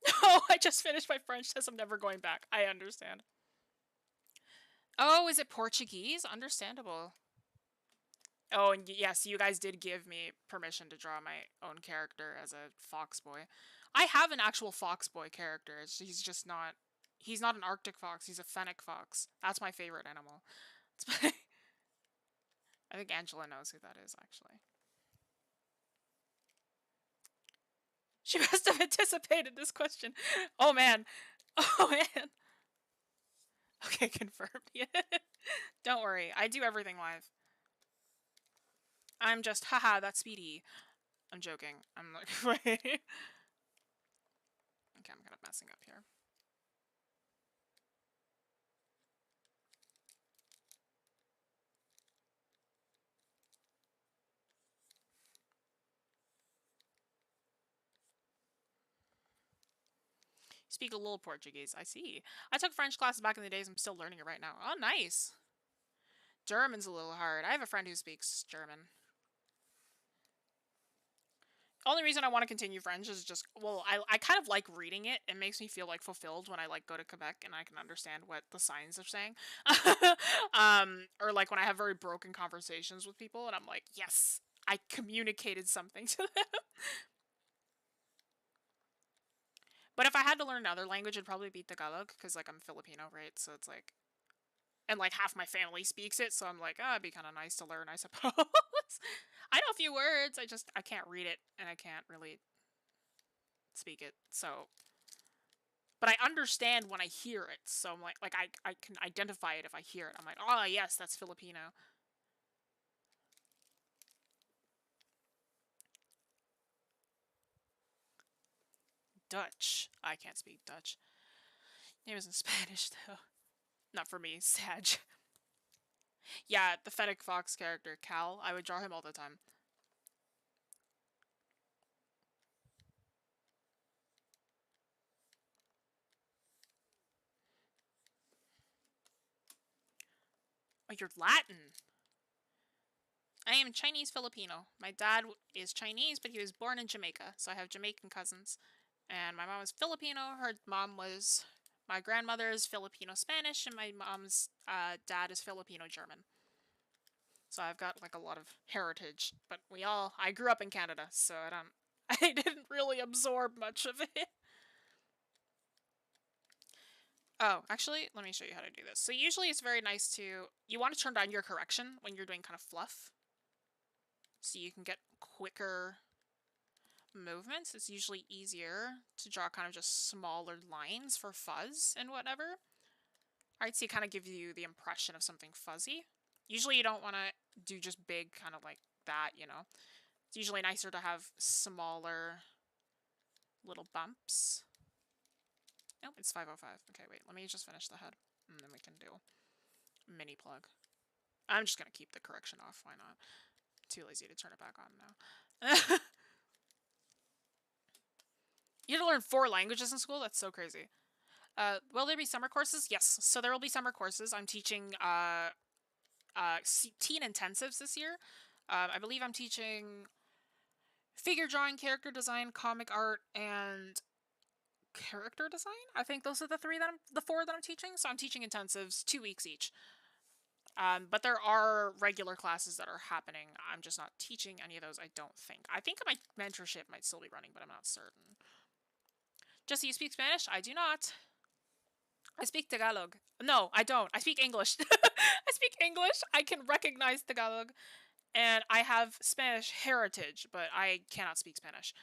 no, I just finished my French test. I'm never going back. I understand. Oh, is it Portuguese? Understandable. Oh, and yes, you guys did give me permission to draw my own character as a fox boy. I have an actual fox boy character. He's just not... He's not an Arctic fox. He's a fennec fox. That's my favorite animal. I think Angela knows who that is, actually. She must have anticipated this question. Oh, man. Oh, man. Okay, confirmed. Don't worry. I do everything live. I'm just, haha, that's Speedy. I'm joking. I'm like, wait. Okay, I'm kind of messing up here. Speak a little Portuguese. I see. I took French classes back in the days. I'm still learning it right now. Oh, nice. German's a little hard. I have a friend who speaks German. Only reason I want to continue French is just, well, I kind of like reading it. It makes me feel like fulfilled when I like go to Quebec and I can understand what the signs are saying. Or like when I have very broken conversations with people and I'm like, yes, I communicated something to them. But if I had to learn another language, it'd probably be Tagalog, because like I'm Filipino, right? So it's like, and like half my family speaks it, so I'm like, oh, it'd be kind of nice to learn, I suppose. I know a few words, I can't read it, and I can't really speak it, so. But I understand when I hear it, so I'm like I can identify it if I hear it. I'm like, oh yes, that's Filipino. Dutch. I can't speak Dutch. Name is in Spanish, though. Not for me, Sag. Yeah, the Fennec Fox character, Cal, I would draw him all the time. Oh, you're Latin. I am Chinese Filipino. My dad is Chinese, but he was born in Jamaica, so I have Jamaican cousins. And my mom was Filipino. Her mom was... My grandmother is Filipino Spanish, and my mom's dad is Filipino German. So I've got like a lot of heritage, but I grew up in Canada, so I didn't really absorb much of it. Oh, actually, let me show you how to do this. So usually it's very nice you want to turn down your correction when you're doing kind of fluff, so you can get quicker movements. It's usually easier to draw kind of just smaller lines for fuzz and whatever. Alright, so you kind of give you the impression of something fuzzy. Usually you don't want to do just big kind of like that, you know. It's usually nicer to have smaller little bumps. Nope, it's 505. Okay, wait, let me just finish the head, and then we can do mini plug. I'm just gonna keep the correction off, why not? Too lazy to turn it back on now. You had to learn 4 languages in school? That's so crazy. Will there be summer courses? Yes, so there will be summer courses. I'm teaching teen intensives this year. I believe I'm teaching figure drawing, character design, comic art, and character design. I think those are the 4 that I'm teaching. So I'm teaching intensives 2 weeks each. But there are regular classes that are happening. I'm just not teaching any of those, I don't think. I think my mentorship might still be running, but I'm not certain. Jessie, you speak Spanish? I do not. I speak Tagalog. No, I don't. I speak English. I speak English. I can recognize Tagalog. And I have Spanish heritage, but I cannot speak Spanish.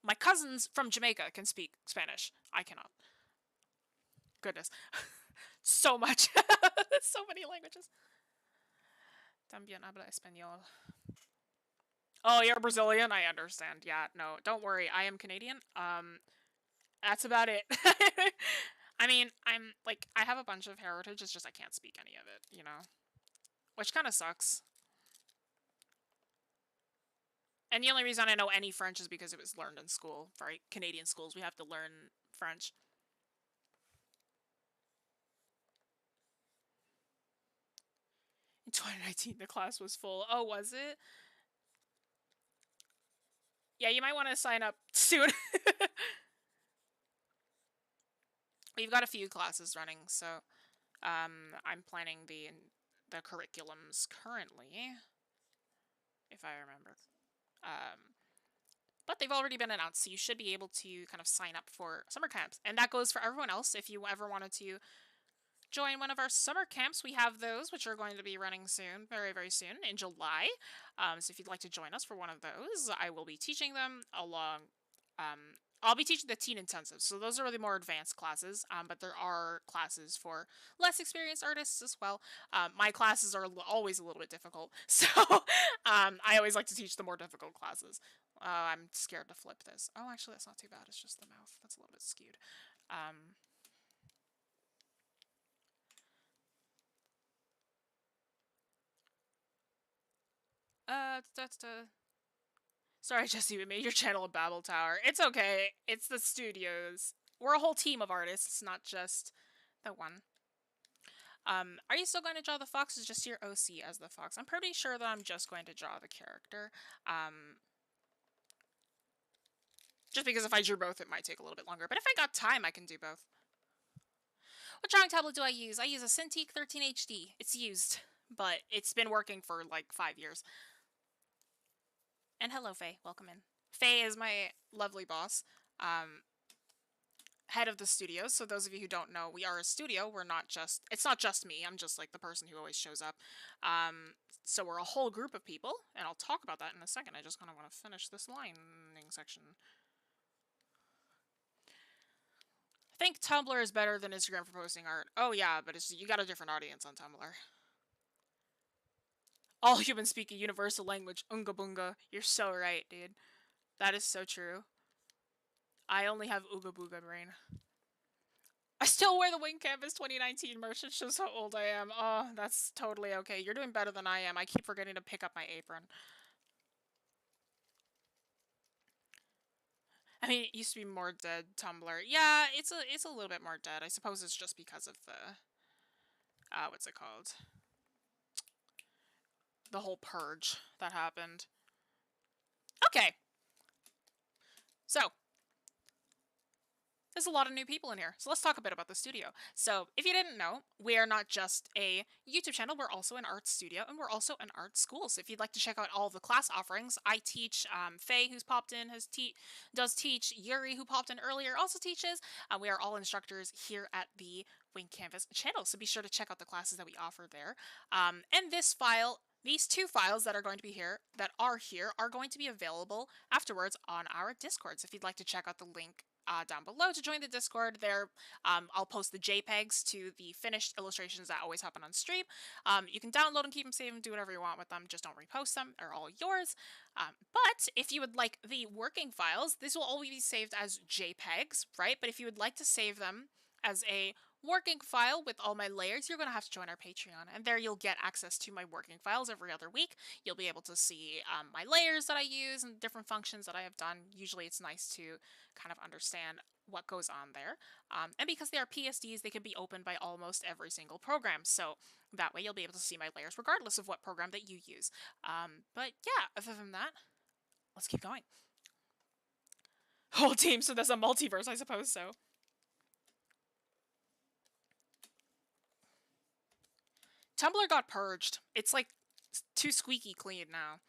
My cousins from Jamaica can speak Spanish. I cannot. Goodness. So much. So many languages. También habla español. Oh, you're Brazilian? I understand. Yeah, no, don't worry. I am Canadian. That's about it. I mean, I have a bunch of heritage, it's just I can't speak any of it, you know? Which kind of sucks. And the only reason I know any French is because it was learned in school. Right? Canadian schools, we have to learn French. In 2019, the class was full. Oh, was it? Yeah, you might want to sign up soon. We've got a few classes running, so I'm planning the curriculums currently, if I remember. But they've already been announced, so you should be able to kind of sign up for summer camps. And that goes for everyone else. If you ever wanted to join one of our summer camps, we have those, which are going to be running soon, very, very soon, in July. So if you'd like to join us for one of those, I will be teaching them along... I'll be teaching the teen intensives, so those are the more advanced classes, but there are classes for less experienced artists as well. My classes are always a little bit difficult, so I always like to teach the more difficult classes. I'm scared to flip this. Oh, actually, that's not too bad. It's just the mouth. That's a little bit skewed. Sorry, Jessie, we made your channel a Babel Tower. It's okay. It's the studios. We're a whole team of artists, not just the one. Are you still going to draw the fox or just your OC as the fox? I'm pretty sure that I'm just going to draw the character. Just because if I drew both, it might take a little bit longer. But if I got time, I can do both. What drawing tablet do I use? I use a Cintiq 13 HD. It's used, but it's been working for like 5 years. And hello, Faye. Welcome in. Faye is my lovely boss, head of the studio. So those of you who don't know, we are a studio. We're not just... It's not just me. I'm just like the person who always shows up. So we're a whole group of people, and I'll talk about that in a second. I just kind of want to finish this lining section. I think Tumblr is better than Instagram for posting art. Oh yeah, but you got a different audience on Tumblr. All humans speak a universal language. Unga boonga. You're so right, dude. That is so true. I only have Ooga Booga brain. I still wear the Wing Canvas 2019 merch. It shows how old I am. Oh, that's totally okay. You're doing better than I am. I keep forgetting to pick up my apron. I mean, it used to be more dead, Tumblr. Yeah, it's a little bit more dead. I suppose it's just because of the... what's it called? The whole purge that happened. Okay. So, there's a lot of new people in here. So let's talk a bit about the studio. So, if you didn't know, we are not just a YouTube channel, we're also an art studio, and we're also an art school. So if you'd like to check out all of the class offerings, I teach, Faye, who's popped in, does teach, Yuri, who popped in earlier, also teaches. We are all instructors here at the Wing Canvas channel, so be sure to check out the classes that we offer there. And this file these two files that are going to be here, are going to be available afterwards on our Discord. So if you'd like to check out the link down below to join the Discord, there I'll post the JPEGs to the finished illustrations that always happen on stream. You can download and keep them saved and do whatever you want with them. Just don't repost them; they're all yours. But if you would like the working files, this will always be saved as JPEGs, right? But if you would like to save them as a working file with all my layers, you're going to have to join our Patreon, and there you'll get access to my working files every other week. You'll be able to see my layers that I use and different functions that I have done. Usually it's nice to kind of understand what goes on there. And because they are PSDs, they can be opened by almost every single program. So that way you'll be able to see my layers regardless of what program that you use. But yeah, other than that, let's keep going. Whole team, so there's a multiverse, I suppose so. Tumblr got purged. It's like too squeaky clean now.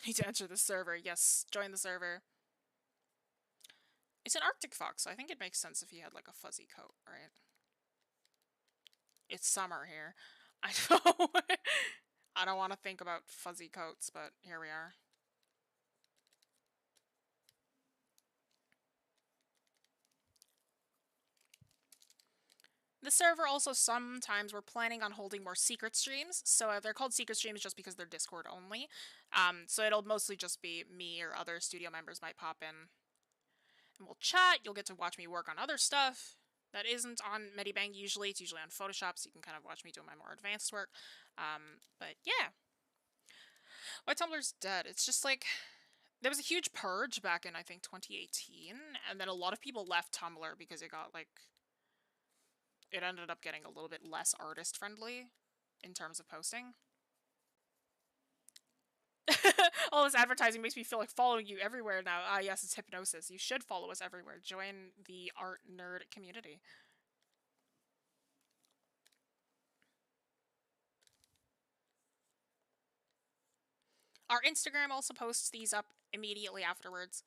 Need to enter the server. Yes, join the server. It's an Arctic fox, so I think it makes sense if he had like a fuzzy coat, right? It's summer here. I know. I don't want to think about fuzzy coats, but here we are. The server also sometimes we're planning on holding more secret streams. So they're called secret streams just because they're Discord only. So it'll mostly just be me or other studio members might pop in. And we'll chat. You'll get to watch me work on other stuff that isn't on MediBang usually. It's usually on Photoshop, so you can kind of watch me doing my more advanced work. But yeah. Why Tumblr's dead? It's just like... There was a huge purge back in, I think, 2018. And then a lot of people left Tumblr because it got, like... It ended up getting a little bit less artist-friendly in terms of posting. All this advertising makes me feel like following you everywhere now. Ah, yes, it's hypnosis. You should follow us everywhere. Join the art nerd community. Our Instagram also posts these up immediately afterwards.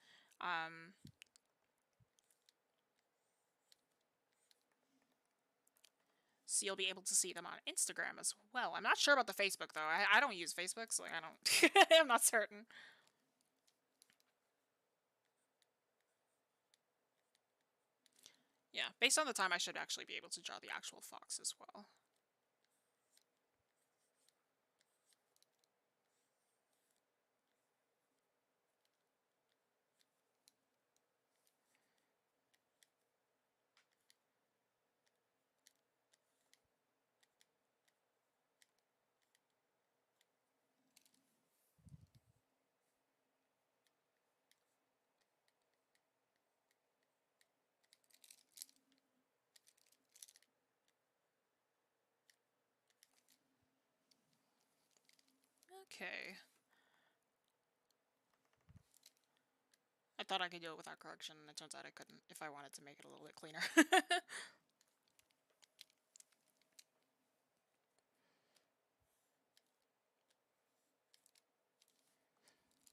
So you'll be able to see them on Instagram as well. I'm not sure about the Facebook, though. I don't use Facebook, so I don't... I'm not certain. Yeah, based on the time, I should actually be able to draw the actual fox as well. Okay. I thought I could do it without correction, and it turns out I couldn't if I wanted to make it a little bit cleaner.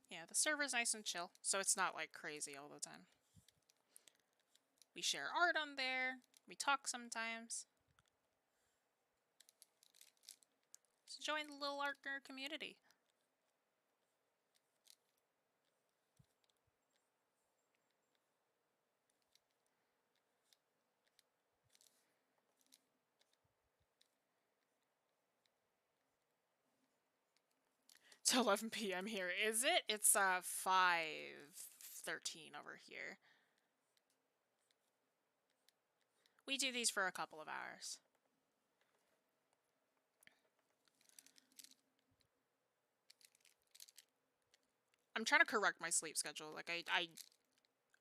Yeah, the server's nice and chill, so it's not like crazy all the time. We share art on there, we talk sometimes. So join the little art nerd community. It's 11 p.m. here, is it? It's 5:13 over here. We do these for a couple of hours. I'm trying to correct my sleep schedule. Like,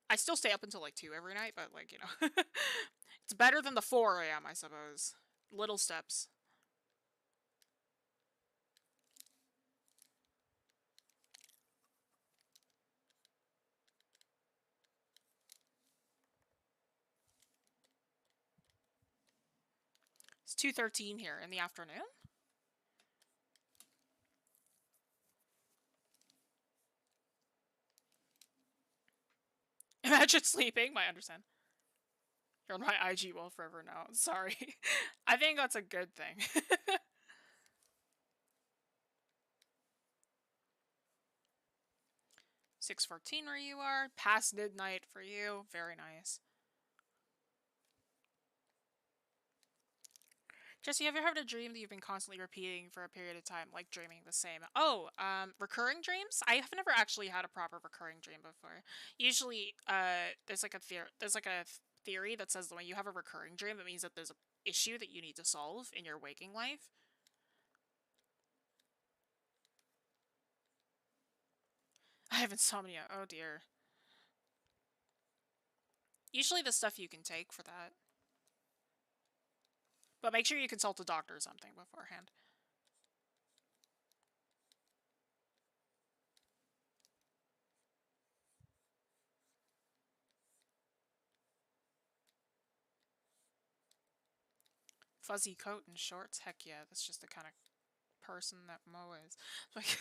I still stay up until, like, 2 every night, but, like, you know. It's better than the 4 a.m., I suppose. Little steps. It's 2:13 here in the afternoon. Imagine sleeping, I understand. You're on my IG wall forever now. Sorry. I think that's a good thing. 6:14 where you are. Past midnight for you. Very nice. Jessie, have you ever had a dream that you've been constantly repeating for a period of time, like dreaming the same? Oh, recurring dreams? I have never actually had a proper recurring dream before. Usually, there's like a theory that says that when you have a recurring dream, it means that there's an issue that you need to solve in your waking life. I have insomnia. Oh dear. Usually the stuff you can take for that. But make sure you consult a doctor or something beforehand. Fuzzy coat and shorts? Heck yeah, that's just the kind of person that Mo is. Like,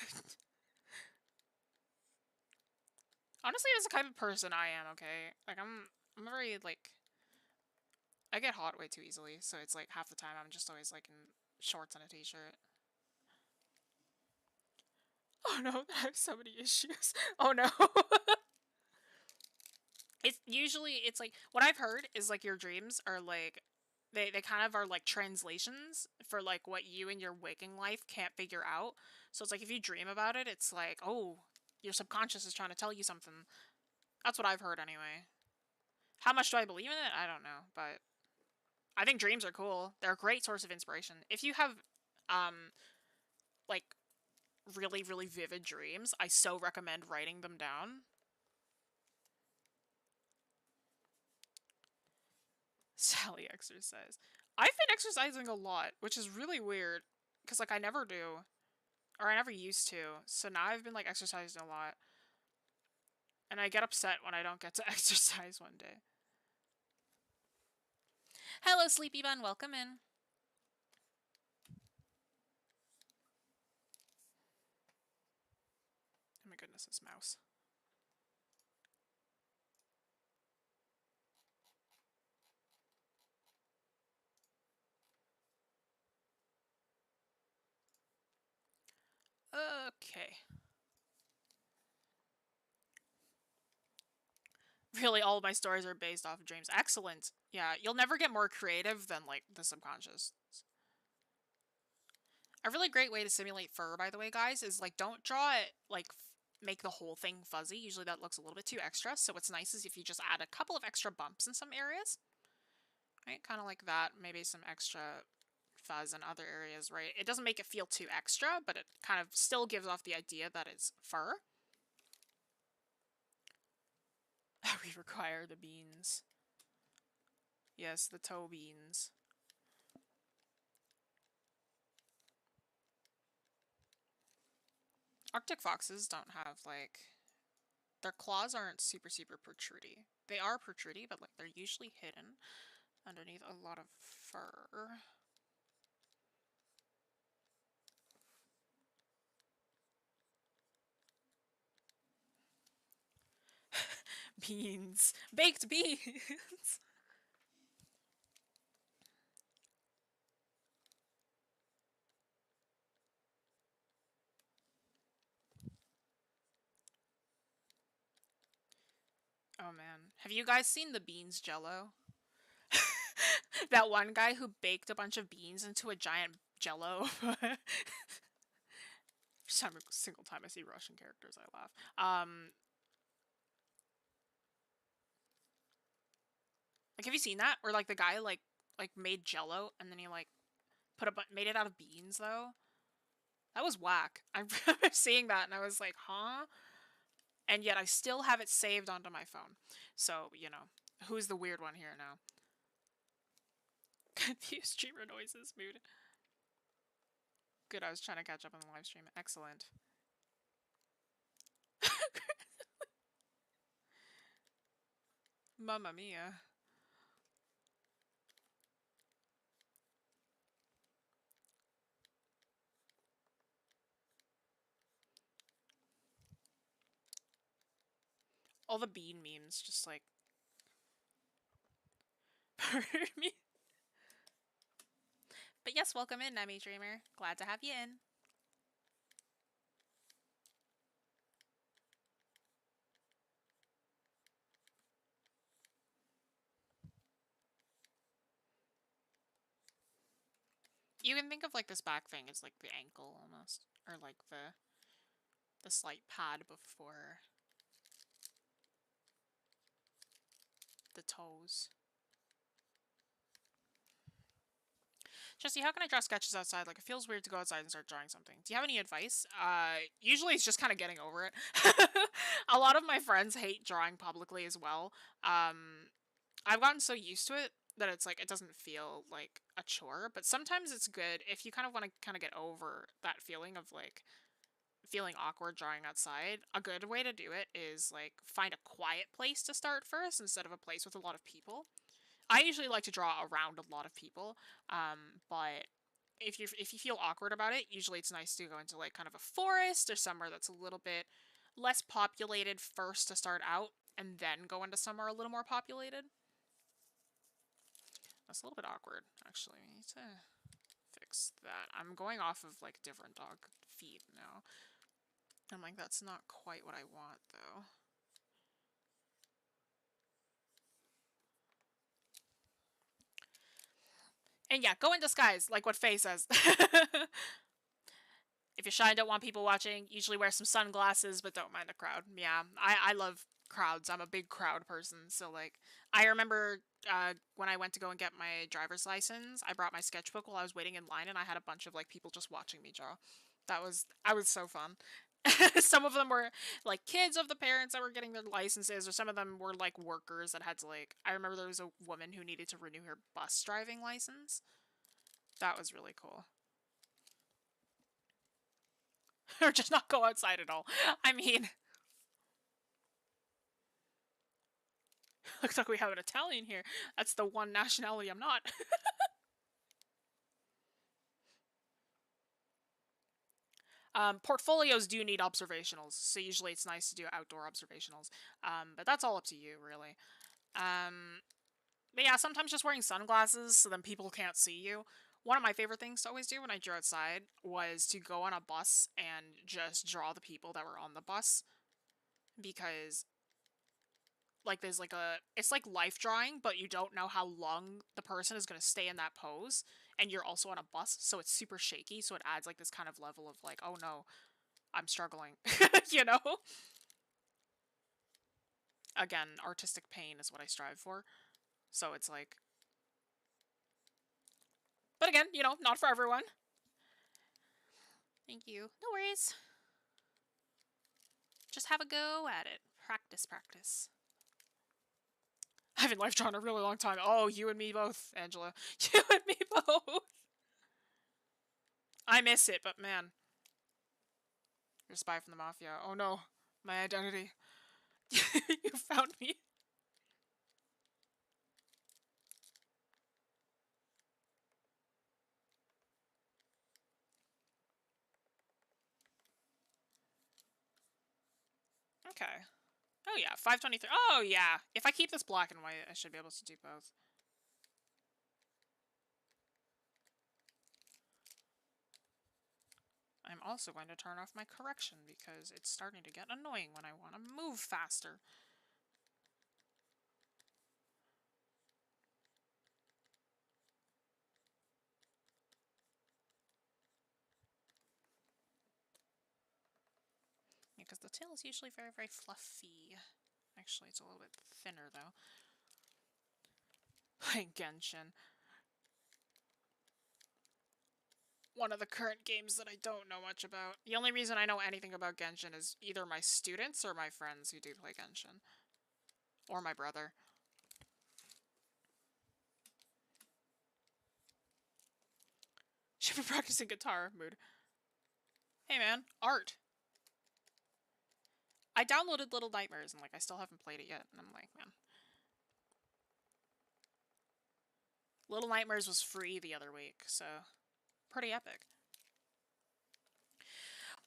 honestly, that's the kind of person I am, okay? Like, I'm very, like... I get hot way too easily, so it's like half the time I'm just always, like, in shorts and a t-shirt. Oh no, I have so many issues. Oh no. It's like, what I've heard is, like, your dreams are, like... They kind of are, like, translations for, like, what you in your waking life can't figure out. So it's like, if you dream about it, it's like, oh, your subconscious is trying to tell you something. That's what I've heard, anyway. How much do I believe in it? I don't know, but... I think dreams are cool. They're a great source of inspiration. If you have, like, really, really vivid dreams, I so recommend writing them down. Sally exercise. I've been exercising a lot, which is really weird, because, like, I never do. Or I never used to. So now I've been, like, exercising a lot. And I get upset when I don't get to exercise one day. Hello, Sleepy Bun. Welcome in. Oh my goodness, this mouse. Okay. Really, all of my stories are based off of dreams. Excellent. Yeah, you'll never get more creative than, like, the subconscious. A really great way to simulate fur, by the way, guys, is, like, don't draw it, like, make the whole thing fuzzy. Usually that looks a little bit too extra, so what's nice is if you just add a couple of extra bumps in some areas. Right? Kind of like that. Maybe some extra fuzz in other areas, right? It doesn't make it feel too extra, but it kind of still gives off the idea that it's fur. We require the beans. Yes, the toe beans. Arctic foxes don't have, like... Their claws aren't super, super protrudy. They are protrudy, but, like, they're usually hidden underneath a lot of fur. Beans. Baked beans! Oh man. Have you guys seen the beans jello? That one guy who baked a bunch of beans into a giant jello. Every single time I see Russian characters, I laugh. Like, have you seen that? Where, like, the guy, like made jello, and then he, like, made it out of beans, though? That was whack. I remember seeing that, and I was like, huh? And yet I still have it saved onto my phone. So, you know, who's the weird one here now? Confused streamer noises, mood. Good, I was trying to catch up on the live stream. Excellent. Mamma mia. All the bean memes, just like... me. But yes, welcome in, Nami Dreamer. Glad to have you in. You can think of like this back thing as like the ankle almost, or like the slight pad before the toes. Jessie, how can I draw sketches outside? Like, it feels weird to go outside and start drawing something. Do you have any advice? Usually it's just kind of getting over it. A lot of my friends hate drawing publicly as well. I've gotten so used to it that it's like, it doesn't feel like a chore, but sometimes it's good if you kind of want to kind of get over that feeling of like feeling awkward drawing outside. A good way to do it is like find a quiet place to start first instead of a place with a lot of people. I usually like to draw around a lot of people, but if you feel awkward about it, usually it's nice to go into like kind of a forest or somewhere that's a little bit less populated first to start out, and then go into somewhere a little more populated. That's a little bit awkward, actually. We need to fix that. I'm going off of like different dog feet now. I'm like, that's not quite what I want, though. And yeah, go in disguise, like what Faye says. If you're shy and don't want people watching, usually wear some sunglasses, but don't mind the crowd. Yeah, I love crowds. I'm a big crowd person. So, like, I remember when I went to go and get my driver's license, I brought my sketchbook while I was waiting in line, and I had a bunch of, like, people just watching me draw. I was so fun. Some of them were, like, kids of the parents that were getting their licenses, or some of them were, like, workers that had to, like... I remember there was a woman who needed to renew her bus driving license. That was really cool. Or just not go outside at all. I mean... Looks like we have an Italian here. That's the one nationality I'm not. Portfolios do need observationals, so usually it's nice to do outdoor observationals. But that's all up to you, really. But yeah, sometimes just wearing sunglasses so then people can't see you. One of my favorite things to always do when I drew outside was to go on a bus and just draw the people that were on the bus. Because, like, there's like it's like life drawing, but you don't know how long the person is going to stay in that pose. And you're also on a bus, so it's super shaky, so it adds like this kind of level of like, oh no, I'm struggling, you know? Again, artistic pain is what I strive for. So it's like... But again, you know, not for everyone. Thank you. No worries. Just have a go at it. Practice, practice. I haven't life drawn a really long time. Oh, you and me both, Angela. You and me both. I miss it, but man. You're a spy from the Mafia. Oh no. My identity. You found me. Okay. Oh yeah, 523. Oh yeah. If I keep this black and white, I should be able to do both. I'm also going to turn off my correction because it's starting to get annoying when I want to move faster. Because the tail is usually very, very fluffy. Actually, it's a little bit thinner, though. Playing Genshin. One of the current games that I don't know much about. The only reason I know anything about Genshin is either my students or my friends who do play Genshin. Or my brother. Should be practicing guitar. Mood. Hey man, art. I downloaded Little Nightmares and like I still haven't played it yet, and I'm like, man. Little Nightmares was free the other week, so pretty epic.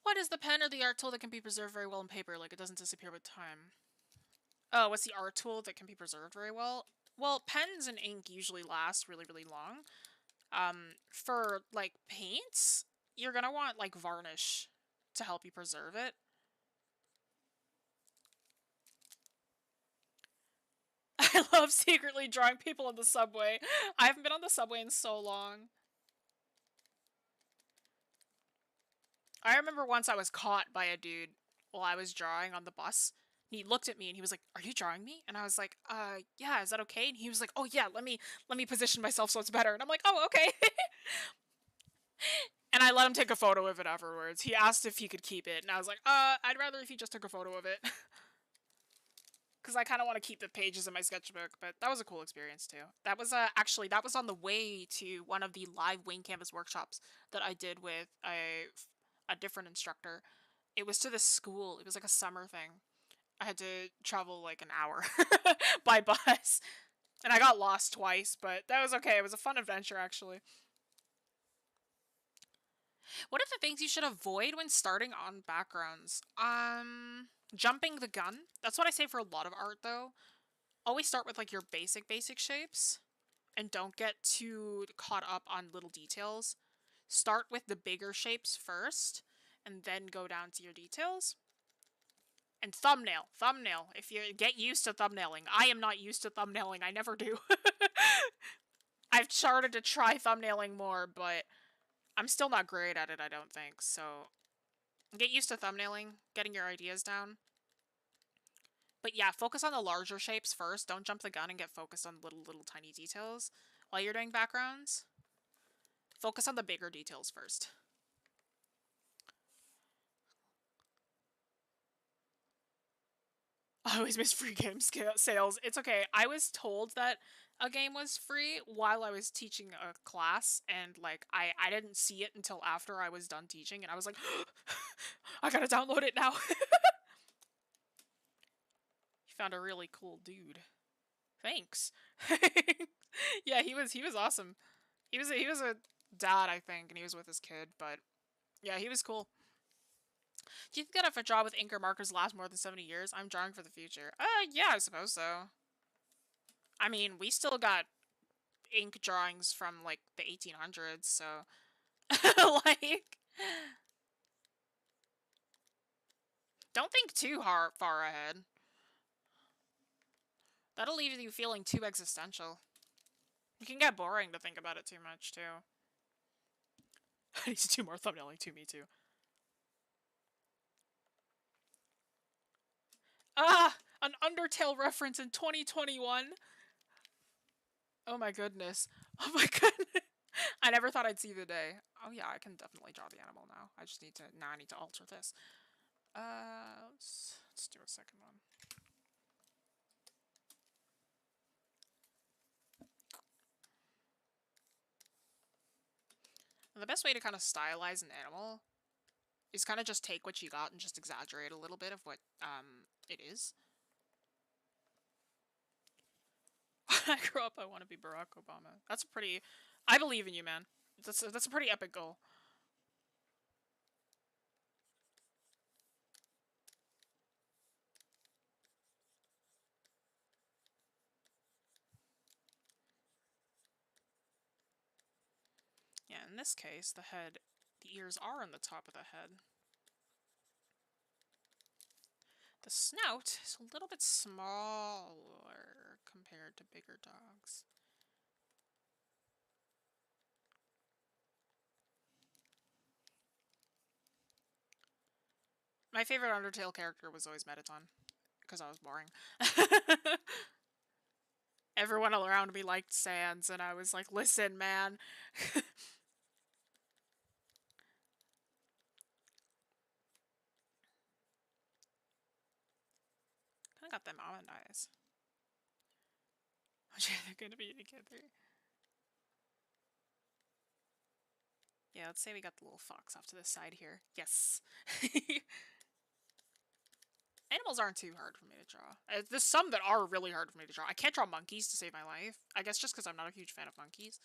What is the pen or the art tool that can be preserved very well in paper, like it doesn't disappear with time? Oh, what's the art tool that can be preserved very well? Well, pens and ink usually last really, really long. For, like, paints, you're gonna want, like, varnish to help you preserve it. I love secretly drawing people on the subway. I haven't been on the subway in so long. I remember once I was caught by a dude while I was drawing on the bus. He looked at me and he was like, "Are you drawing me?" And I was like, yeah, is that okay?" And he was like, "Oh yeah, let me position myself so it's better." And I'm like, "Oh, okay." And I let him take a photo of it afterwards. He asked if he could keep it, and I was like, I'd rather if he just took a photo of it. Because I kind of want to keep the pages in my sketchbook, but that was a cool experience too. That was actually, that was on the way to one of the live wing canvas workshops that I did with a different instructor. It was to the school. It was like a summer thing. I had to travel like an hour by bus, and I got lost twice, but that was okay. It was a fun adventure, actually. What are the things you should avoid when starting on backgrounds? Jumping the gun. That's what I say for a lot of art, though. Always start with, like, your basic shapes. And don't get too caught up on little details. Start with the bigger shapes first, and then go down to your details. And thumbnail. Thumbnail. If you get used to thumbnailing. I am not used to thumbnailing. I never do. I've started to try thumbnailing more, but I'm still not great at it, I don't think. So get used to thumbnailing, getting your ideas down. But yeah, focus on the larger shapes first. Don't jump the gun and get focused on little tiny details while you're doing backgrounds. Focus on the bigger details first. I always miss free game sales. It's okay. I was told that a game was free while I was teaching a class, and like I didn't see it until after I was done teaching, and I was like, I gotta download it now. You found a really cool dude. Thanks. Yeah, he was awesome. He was a dad, I think, and he was with his kid, but yeah, he was cool. Do you think that if I draw with ink or markers last more than 70 years, I'm drawing for the future? Yeah, I suppose so. I mean, we still got ink drawings from, like, the 1800s, so... like... Don't think too far ahead. That'll leave you feeling too existential. It can get boring to think about it too much, too. I need to do more thumbnailing too, me too. Ah! An Undertale reference in 2021? Oh my goodness. Oh my goodness. I never thought I'd see the day. Oh yeah, I can definitely draw the animal now. I just need to, now I need to alter this. Let's do a second one. And the best way to kind of stylize an animal is kind of just take what you got and just exaggerate a little bit of what it is. When I grow up, I want to be Barack Obama. That's a pretty... I believe in you, man. That's a pretty epic goal. Yeah, in this case, the ears are on the top of the head. The snout is a little bit smaller compared to bigger dogs. My favorite Undertale character was always Mettaton, because I was boring. Everyone around me liked Sans, and I was like, listen, man. Kinda got them almond eyes. They're gonna be together. Yeah, let's say we got the little fox off to the side here. Yes. Animals aren't too hard for me to draw. There's some that are really hard for me to draw. I can't draw monkeys to save my life. I guess just because I'm not a huge fan of monkeys.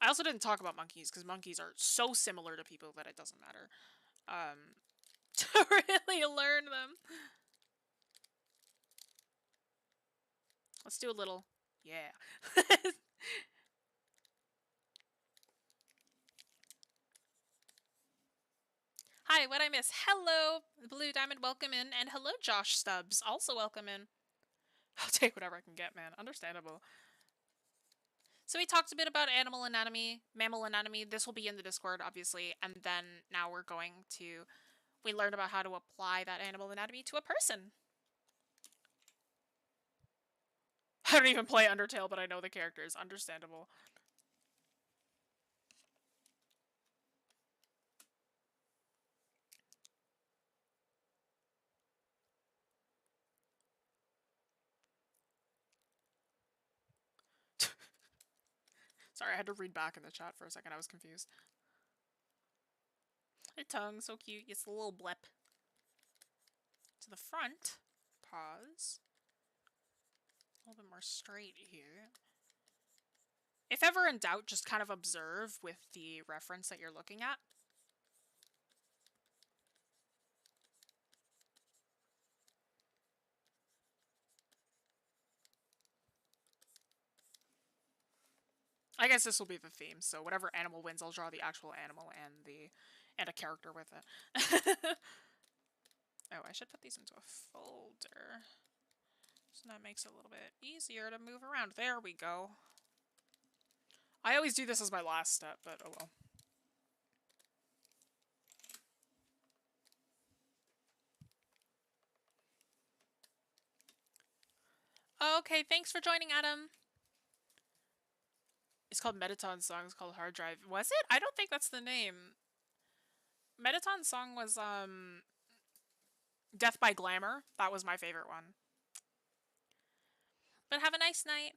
I also didn't talk about monkeys because monkeys are so similar to people that it doesn't matter. To really learn them. Let's do a little... Yeah. Hi, what I miss? Hello, Blue Diamond, welcome in. And hello, Josh Stubbs, also welcome in. I'll take whatever I can get, man. Understandable. So we talked a bit about animal anatomy, mammal anatomy. This will be in the Discord, obviously. And then now we're going to... We learned about how to apply that animal anatomy to a person. I don't even play Undertale, but I know the characters. Understandable. Sorry, I had to read back in the chat for a second. I was confused. A tongue, so cute. It's a little blip. To the front. Pause. A little bit more straight here. If ever in doubt, just kind of observe with the reference that you're looking at. I guess this will be the theme, so whatever animal wins, I'll draw the actual animal and a character with it. Oh, I should put these into a folder. So that makes it a little bit easier to move around. There we go. I always do this as my last step, but oh well. Okay, thanks for joining, Adam. It's called Mettaton's song. It's called Hard Drive. Was it? I don't think that's the name. Mettaton's song was, Death by Glamour. That was my favorite one. But have a nice night.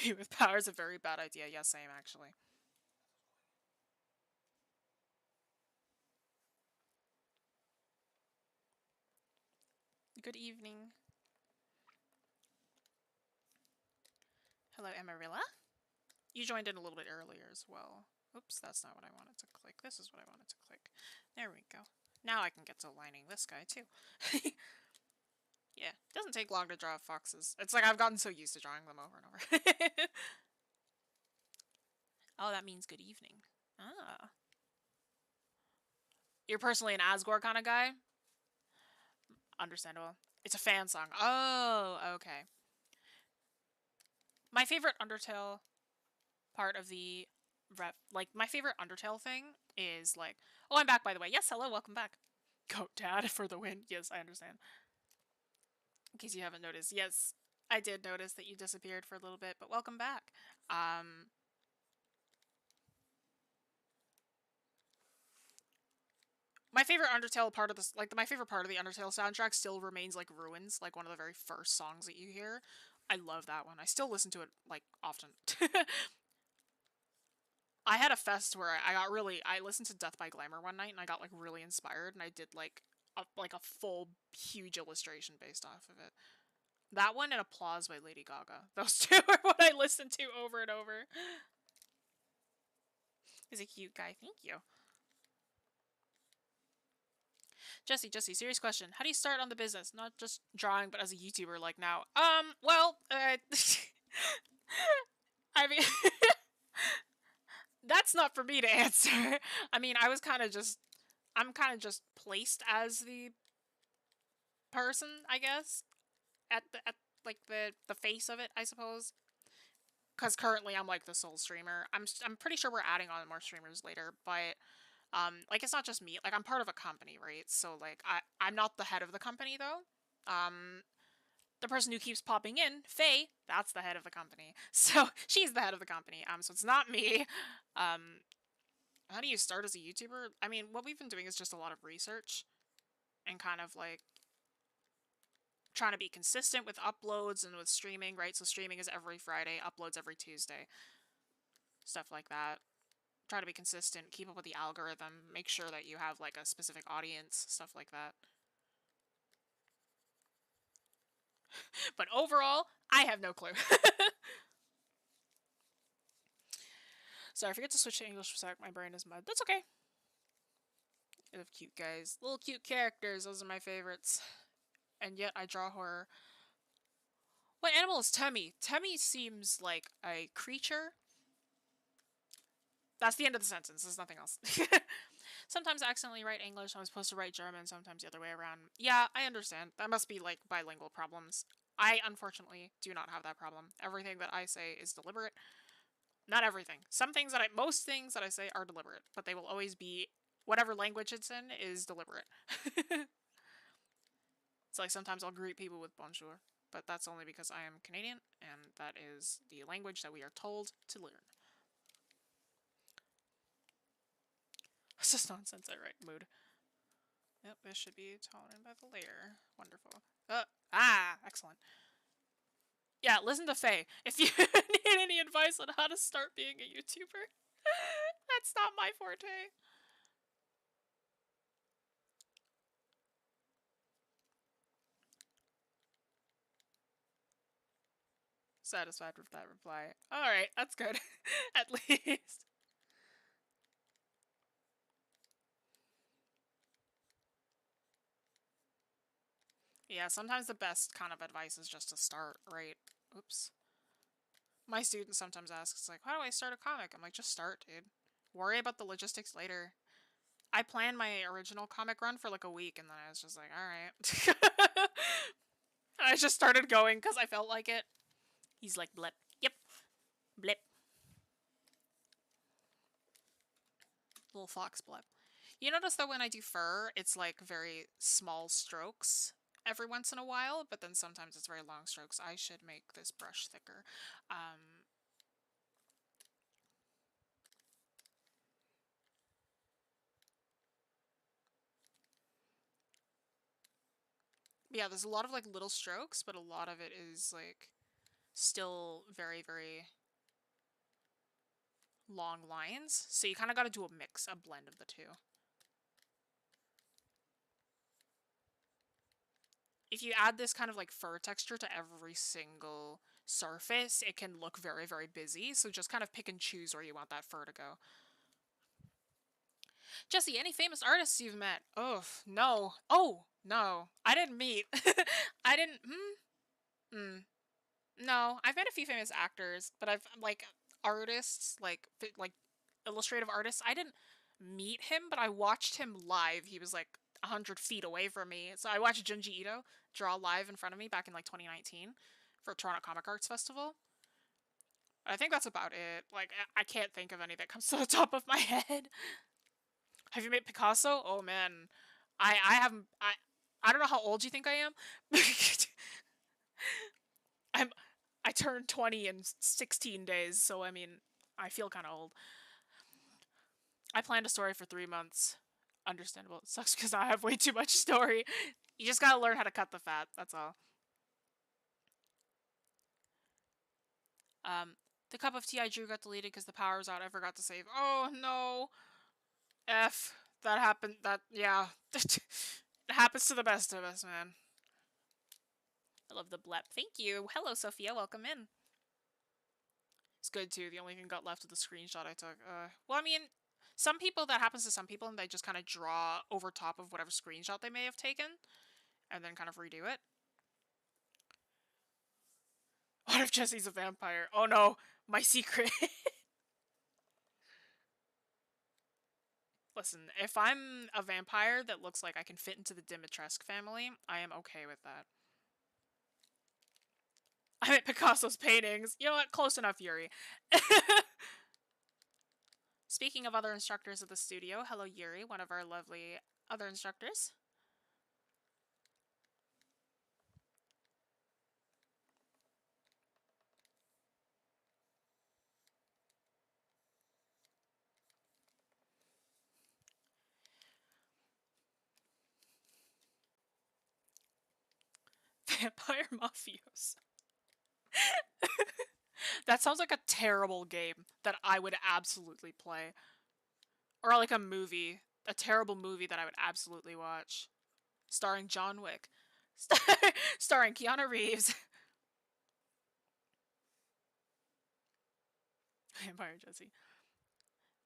Be with power is a very bad idea. Yeah, same, actually. Good evening. Hello, Amarilla. You joined in a little bit earlier as well. Oops, that's not what I wanted to click. This is what I wanted to click. There we go. Now I can get to lining this guy, too. Yeah, it doesn't take long to draw foxes. It's like I've gotten so used to drawing them over and over. Oh, that means good evening. Ah. You're personally an Asgore kind of guy? Understandable. It's a fan song. Oh, okay. My favorite Undertale part of the my favorite Undertale thing is like, oh, I'm back, by the way. Yes, hello, welcome back. Goat Dad for the win. Yes, I understand. In case you haven't noticed, yes, I did notice that you disappeared for a little bit, but welcome back. My favorite Undertale part of this, like, my favorite part of the Undertale soundtrack still remains, like, Ruins, like, one of the very first songs that you hear. I love that one. I still listen to it, like, often. I had a fest where I listened to Death by Glamour one night, and I got, like, really inspired, and I did, like a full, huge illustration based off of it. That one and Applause by Lady Gaga. Those two are what I listen to over and over. He's a cute guy. Thank you. Jesse, serious question. How do you start on the business? Not just drawing, but as a YouTuber, like now? Well, I mean, that's not for me to answer. I mean, I'm kind of just placed as the person, I guess, at like the face of it, I suppose. Because currently I'm like the sole streamer. I'm pretty sure we're adding on more streamers later, but like, it's not just me. Like, I'm part of a company, right? So, like, I'm not the head of the company, though. The person who keeps popping in, Faye, that's the head of the company. So, she's the head of the company. So it's not me. How do you start as a YouTuber? I mean, what we've been doing is just a lot of research. And kind of, like, trying to be consistent with uploads and with streaming, right? So streaming is every Friday, uploads every Tuesday. Stuff like that. Try to be consistent, keep up with the algorithm, make sure that you have, like, a specific audience, stuff like that. But overall, I have no clue. Sorry, I forget to switch to English for a sec. My brain is mud. That's okay. I love cute guys. Little cute characters, those are my favorites. And yet I draw horror. What animal is Temmie? Temmie seems like a creature. That's the end of the sentence. There's nothing else. Sometimes I accidentally write English. I'm supposed to write German. Sometimes the other way around. Yeah, I understand. That must be, like, bilingual problems. I, unfortunately, do not have that problem. Everything that I say is deliberate. Not everything. Most things that I say are deliberate, but they will always be, whatever language it's in is deliberate. It's like sometimes I'll greet people with bonjour, but that's only because I am Canadian, and that is the language that we are told to learn. It's just nonsense, I write. Mood. Yep, this should be tolerant by the layer. Wonderful. Excellent. Yeah, listen to Faye. If you need any advice on how to start being a YouTuber, that's not my forte. Satisfied with that reply. Alright, that's good. At least. Yeah, sometimes the best kind of advice is just to start, right? Oops. My students sometimes ask, it's like, how do I start a comic? I'm like, just start, dude. Worry about the logistics later. I planned my original comic run for like a week, and then I was just like, alright. I just started going because I felt like it. He's like, blip. Yep. Blip. Little fox blip. You notice that when I do fur, it's like very small strokes every once in a while, but then sometimes it's very long strokes. I should make this brush thicker. Yeah, there's a lot of like little strokes, but a lot of it is like still very, very long lines. So you kind of got to do a mix, a blend of the two. If you add this kind of like fur texture to every single surface, it can look very, very busy. So just kind of pick and choose where you want that fur to go. Jessie, any famous artists you've met? Oh, no. Oh, no. I didn't meet. I didn't. No, I've met a few famous actors, but I've, like, artists, like illustrative artists. I didn't meet him, but I watched him live. He was, like, 100 feet away from me. So I watched Junji Ito draw live in front of me back in, like, 2019 for Toronto Comic Arts Festival. I think that's about it. Like, I can't think of any that comes to the top of my head. Have you met Picasso? Oh, man. I haven't... I don't know how old you think I am. I turned 20 in 16 days, so I mean, I feel kind of old. I planned a story for 3 months. Understandable. It sucks because I have way too much story. You just gotta learn how to cut the fat, that's all. The cup of tea I drew got deleted because the power was out. I forgot to save. Oh, no. F. That happened. Yeah. It happens to the best of us, man. I love the blep. Thank you. Hello, Sophia. Welcome in. It's good, too. The only thing got left of the screenshot I took. Well, I mean, some people, that happens to some people, and they just kind of draw over top of whatever screenshot they may have taken, and then kind of redo it. What if Jessie's a vampire? Oh no, my secret. Listen, if I'm a vampire that looks like I can fit into the Dimitrescu family, I am okay with that. I meant Picasso's paintings. You know what? Close enough, Yuri. Speaking of other instructors at the studio, hello Yuri, one of our lovely other instructors. Vampire Mafioso. That sounds like a terrible game that I would absolutely play. Or like a movie. A terrible movie that I would absolutely watch. Starring John Wick. Starring Keanu Reeves. Vampire Jessie.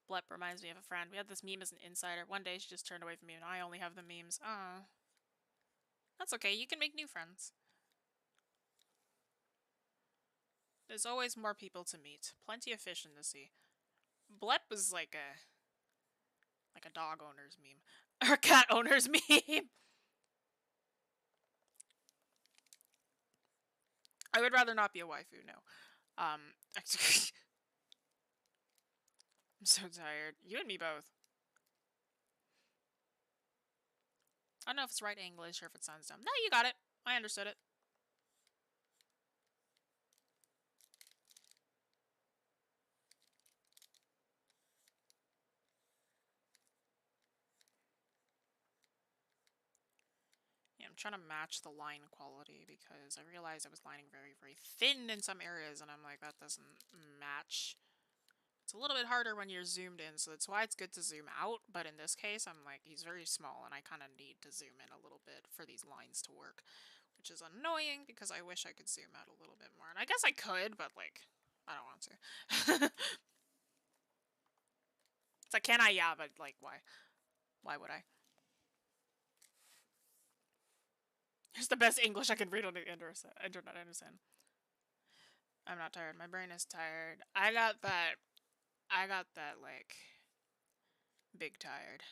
Blep reminds me of a friend. We had this meme as an insider. One day she just turned away from me and I only have the memes. Ah, that's okay. You can make new friends. There's always more people to meet. Plenty of fish in the sea. Blep was like a dog owner's meme. Or a cat owner's meme. I would rather not be a waifu, no. I'm so tired. You and me both. I don't know if it's right English or if it sounds dumb. No, you got it. I understood it. Yeah, I'm trying to match the line quality because I realized I was lining very, very thin in some areas, and I'm like, that doesn't match. It's a little bit harder when you're zoomed in, so that's why it's good to zoom out, but in this case, I'm like, he's very small, and I kind of need to zoom in a little bit for these lines to work, which is annoying because I wish I could zoom out a little bit more. And I guess I could, but, like, I don't want to. It's like, can I? Yeah, but, like, why? Why would I? Here's the best English I can read on the internet, I understand. I'm not tired. My brain is tired. I got that, like, big tired.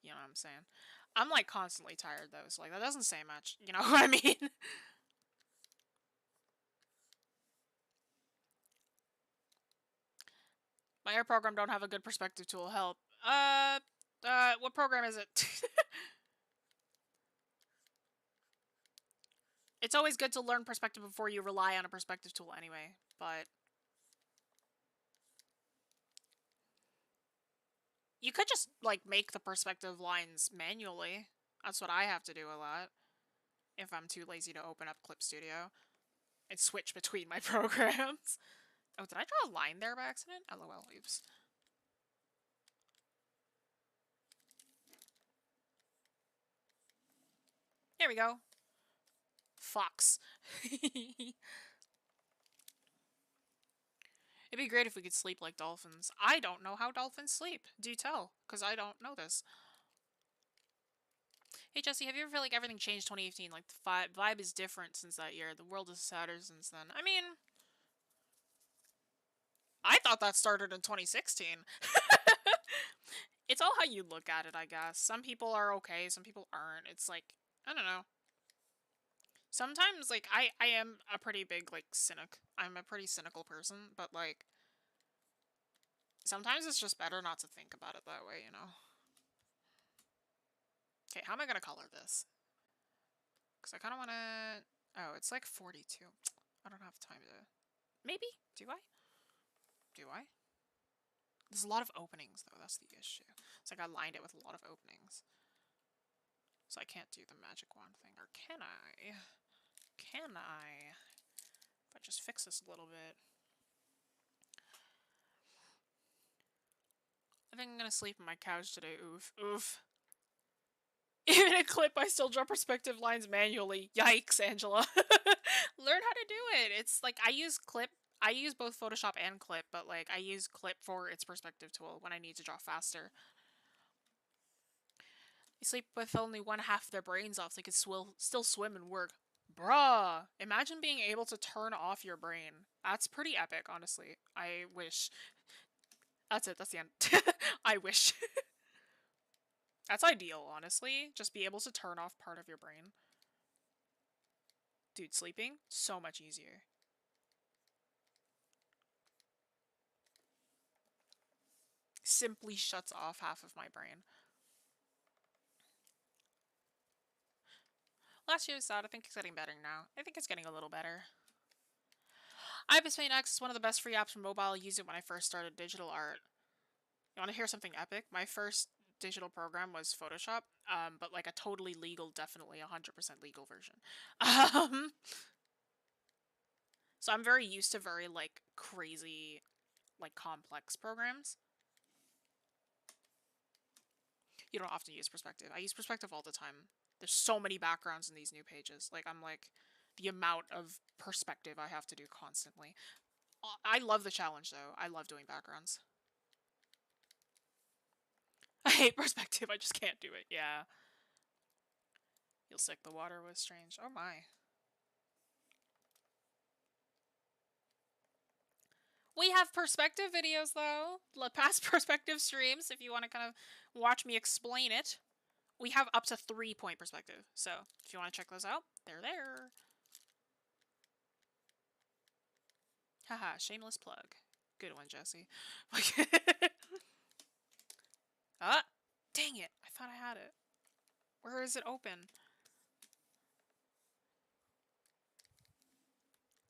You know what I'm saying? I'm, like, constantly tired, though, so, like, that doesn't say much. You know what I mean? My air program don't have a good perspective tool. Help. What program is it? It's always good to learn perspective before you rely on a perspective tool anyway, but... You could just, like, make the perspective lines manually. That's what I have to do a lot. If I'm too lazy to open up Clip Studio and switch between my programs. Oh, did I draw a line there by accident? LOL, oops. There we go. Fox. It'd be great if we could sleep like dolphins. I don't know how dolphins sleep. Do tell, because I don't know this. Hey Jessie, have you ever felt like everything changed 2018? Like the vibe is different since that year. The world is sadder since then. I mean, I thought that started in 2016. It's all how you look at it, I guess. Some people are okay, some people aren't. It's like, I don't know. Sometimes, like, I am a pretty big, like, cynic. I'm a pretty cynical person, but, like, sometimes it's just better not to think about it that way, you know? Okay, how am I gonna color this? Because I kind of want to... Oh, it's like 42. I don't have time to... Maybe? Do I? Do I? There's a lot of openings, though. That's the issue. It's like I lined it with a lot of openings. So I can't do the magic wand thing. Or can I? Can I? If I just fix this a little bit. I think I'm gonna sleep on my couch today. Oof. Oof. Even in Clip, I still draw perspective lines manually. Yikes, Angela. Learn how to do it. It's like I use Clip. I use both Photoshop and Clip, but like I use Clip for its perspective tool when I need to draw faster. They sleep with only one half of their brains off. They could still swim and work. Bruh. Imagine being able to turn off your brain. That's pretty epic, honestly. I wish. That's it. That's the end. I wish. That's ideal, honestly. Just be able to turn off part of your brain. Dude, sleeping? So much easier. Simply shuts off half of my brain. Last year was sad. I think it's getting better now. I think it's getting a little better. IBISPaint X is one of the best free apps for mobile. I used it when I first started digital art. You want to hear something epic? My first digital program was Photoshop, but like a totally legal, definitely 100% legal version. So I'm very used to very, like, crazy, like, complex programs. You don't often use perspective. I use perspective all the time. There's so many backgrounds in these new pages. Like, I'm like, the amount of perspective I have to do constantly. I love the challenge, though. I love doing backgrounds. I hate perspective. I just can't do it. Yeah. Feel sick. The water was strange. Oh my. We have perspective videos, though. Past perspective streams, if you want to kind of watch me explain it. We have up to 3-point perspective, so if you want to check those out, they're there. Haha, shameless plug. Good one, Jessie. Ah! Dang it! I thought I had it. Where is it open?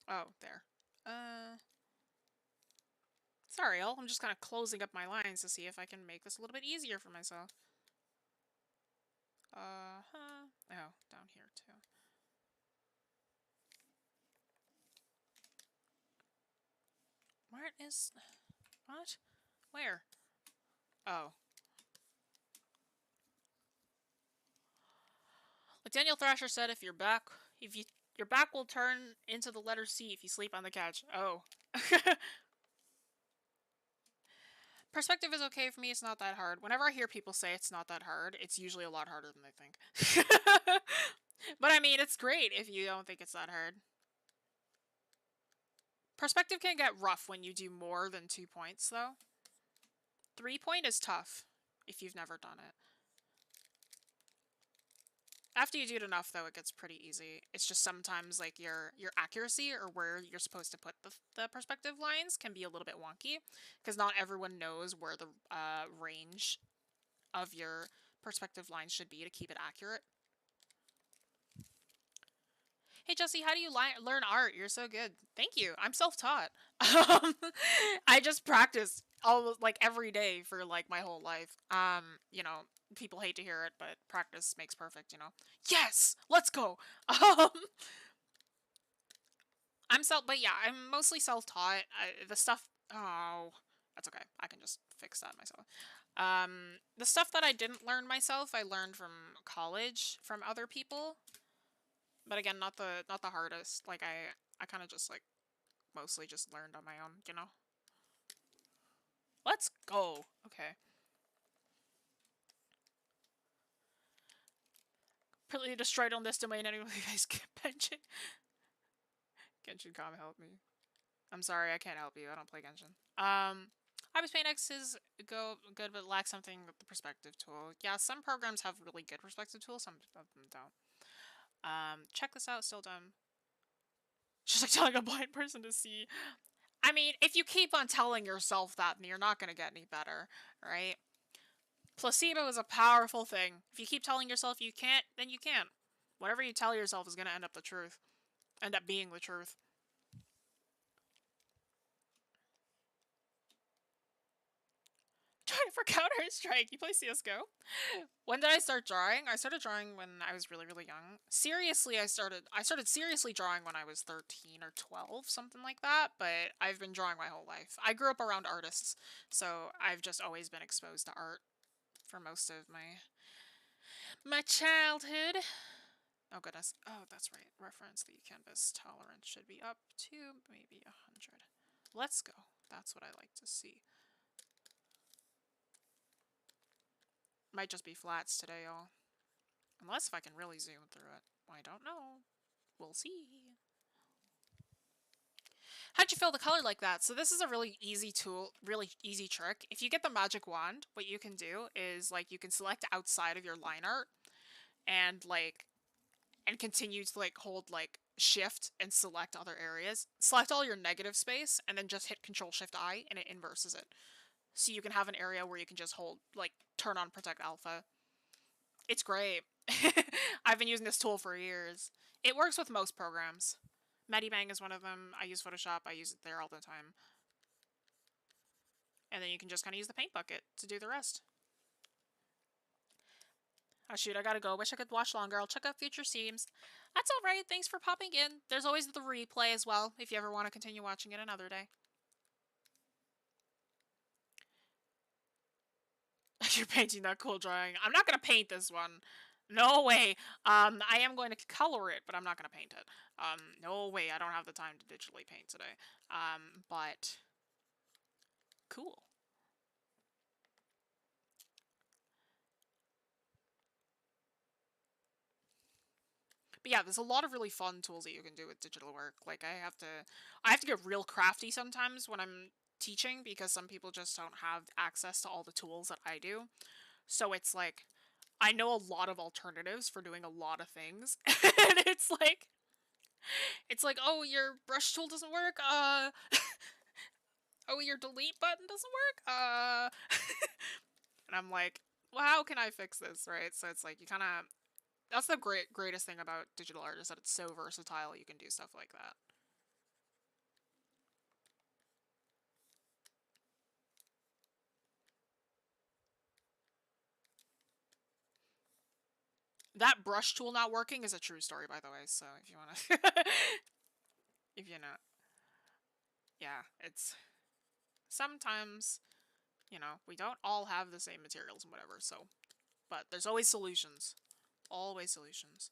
Oh, there. Sorry, I'm just kind of closing up my lines to see if I can make this a little bit easier for myself. Oh, down here too. Where is... What? Where? Oh. Like Daniel Thrasher said, your back will turn into the letter C if you sleep on the couch. Oh. Perspective is okay for me, it's not that hard. Whenever I hear people say it's not that hard, it's usually a lot harder than they think. But I mean, it's great if you don't think it's that hard. Perspective can get rough when you do more than 2 points, though. 3 point is tough if you've never done it. After you do it enough, though, it gets pretty easy. It's just sometimes, like, your accuracy or where you're supposed to put the perspective lines can be a little bit wonky, because not everyone knows where the range of your perspective lines should be to keep it accurate. Hey, Jessie, how do you learn art? You're so good. Thank you. I'm self-taught. I just practice like every day for like my whole life. You know, people hate to hear it, but practice makes perfect, you know. Yes! Let's go! But yeah, I'm mostly self-taught. The stuff... Oh, that's okay. I can just fix that myself. The stuff that I didn't learn myself, I learned from college, from other people. But again, not the hardest. Like, I kind of just, like, mostly just learned on my own, you know? Let's go! Okay. Completely destroyed on this domain anyway, guys. Genshin. Genshin, come help me. I'm sorry, I can't help you. I don't play Genshin. IBisPaintX is good, but lacks something with the perspective tool. Yeah, some programs have really good perspective tools, some of them don't. Check this out, still dumb. Just like telling a blind person to see. I mean, if you keep on telling yourself that, then you're not going to get any better, right? Placebo is a powerful thing. If you keep telling yourself you can't, then you can't. Whatever you tell yourself is going to end up being the truth. Trying for Counter-Strike. You play CSGO? When did I start drawing? I started drawing when I was really, really young. Seriously, I started seriously drawing when I was 13 or 12, something like that, but I've been drawing my whole life. I grew up around artists, so I've just always been exposed to art for most of my childhood. Oh goodness. Oh, that's right. Reference the canvas tolerance should be up to maybe 100. Let's go. That's what I like to see. Might just be flats today, y'all. Unless if I can really zoom through it. I don't know. We'll see. How'd you fill the color like that? So this is a really easy tool, really easy trick. If you get the magic wand, what you can do is, like, you can select outside of your line art and, like, and continue to, like, hold, like, shift and select other areas. Select all your negative space and then just hit Control-Shift-I and it inverses it. So you can have an area where you can just hold, like, turn on Protect Alpha. It's great. I've been using this tool for years. It works with most programs. MediBang is one of them. I use Photoshop. I use it there all the time. And then you can just kind of use the paint bucket to do the rest. Oh shoot, I gotta go. Wish I could watch longer. I'll check out future streams. That's alright. Thanks for popping in. There's always the replay as well, if you ever want to continue watching it another day. You're painting that cool drawing. I'm not gonna paint this one. No way. I am going to color it, but I'm not going to paint it. No way. I don't have the time to digitally paint today. But cool. But yeah, there's a lot of really fun tools that you can do with digital work. Like, I have to get real crafty sometimes when I'm teaching, because some people just don't have access to all the tools that I do. So it's like, I know a lot of alternatives for doing a lot of things. And it's like, oh, your brush tool doesn't work? oh, your delete button doesn't work? And I'm like, well, how can I fix this, right? So it's like, you kind of, that's the greatest thing about digital art, is that it's so versatile. You can do stuff like that. That brush tool not working is a true story, by the way, so if you want to... if you know... Yeah, it's... Sometimes, you know, we don't all have the same materials and whatever, so... But there's always solutions. Always solutions.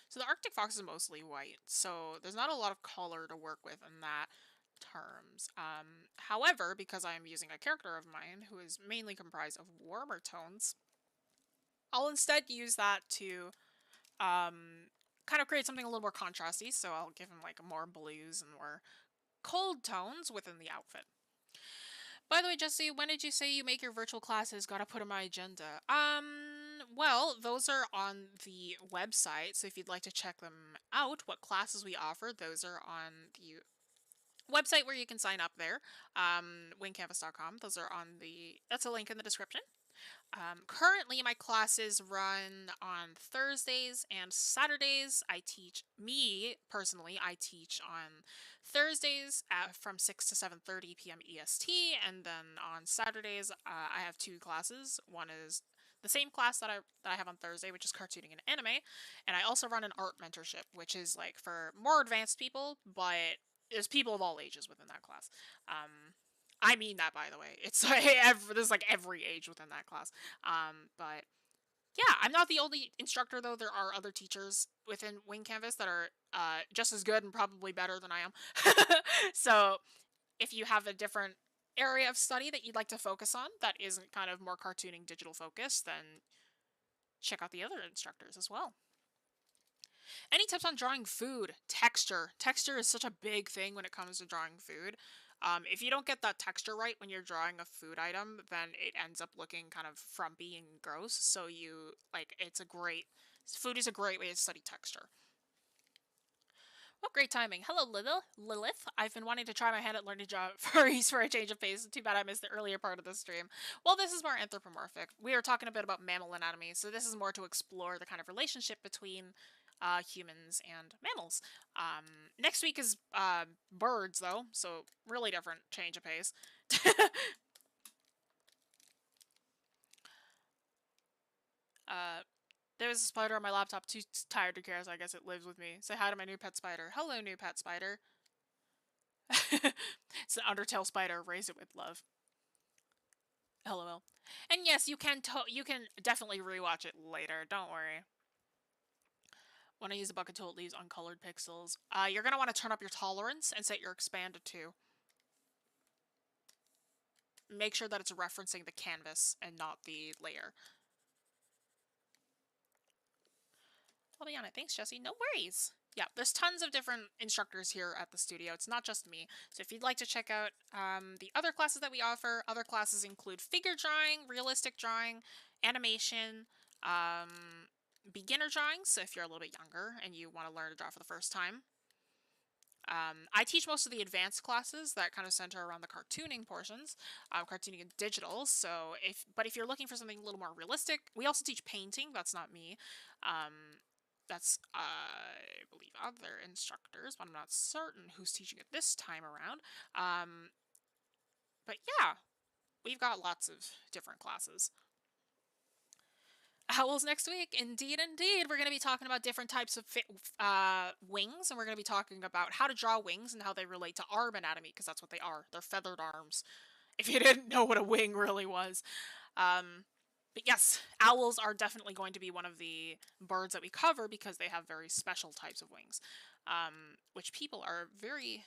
So the Arctic fox is mostly white, so there's not a lot of color to work with in that terms. However, because I'm using a character of mine who is mainly comprised of warmer tones, I'll instead use that to kind of create something a little more contrasty, so I'll give him like more blues and more cold tones within the outfit. By the way, Jessie, when did you say you make your virtual classes? Gotta put on my agenda. Well, those are on the website, so if you'd like to check them out, what classes we offer, those are on the website where you can sign up there, wingcanvas.com. Those are on the, that's a link in the description. Currently, my classes run on Thursdays and Saturdays. I teach, me personally, I teach on Thursdays from 6 to 7:30 p.m. EST, and then on Saturdays, I have two classes. One is the same class that I have on Thursday, which is cartooning and anime, and I also run an art mentorship, which is like for more advanced people, but there's people of all ages within that class. I mean that, by the way. It's like there's like every age within that class. But yeah, I'm not the only instructor, though. There are other teachers within Wing Canvas that are just as good and probably better than I am. So if you have a different area of study that you'd like to focus on that isn't kind of more cartooning digital focused, then check out the other instructors as well. Any tips on drawing food? Texture. Texture is such a big thing when it comes to drawing food. If you don't get that texture right when you're drawing a food item, then it ends up looking kind of frumpy and gross. So you, like, food is a great way to study texture. Well, great timing. Hello, Lilith. I've been wanting to try my hand at learning draw furries for a change of pace. Too bad I missed the earlier part of the stream. Well, this is more anthropomorphic. We are talking a bit about mammal anatomy, so this is more to explore the kind of relationship between humans and mammals. Next week is birds, though, so really different change of pace. There's a spider on my laptop, too tired to care, so I guess it lives with me. Say hi to my new pet spider. Hello, new pet spider. It's an Undertale spider. Raise it with love. LOL. And yes, you can definitely rewatch it later. Don't worry. When I use a bucket tool, it leaves uncolored pixels. You're going to want to turn up your tolerance and set your expand to 2. Make sure that it's referencing the canvas and not the layer. I'll be on it. Thanks, Jessie. No worries. Yeah, there's tons of different instructors here at the studio. It's not just me. So if you'd like to check out the other classes that we offer, other classes include figure drawing, realistic drawing, animation, beginner drawing, so if you're a little bit younger and you want to learn to draw for the first time. I teach most of the advanced classes that kind of center around the cartooning portions, cartooning and digital. So if you're looking for something a little more realistic, we also teach painting. That's not me. That's, I believe, other instructors, but I'm not certain who's teaching it this time around. But yeah, we've got lots of different classes. Owls next week. Indeed, indeed. We're going to be talking about different types of wings, and we're going to be talking about how to draw wings and how they relate to arm anatomy, because that's what they are. They're feathered arms, if you didn't know what a wing really was. But yes, owls are definitely going to be one of the birds that we cover because they have very special types of wings, which people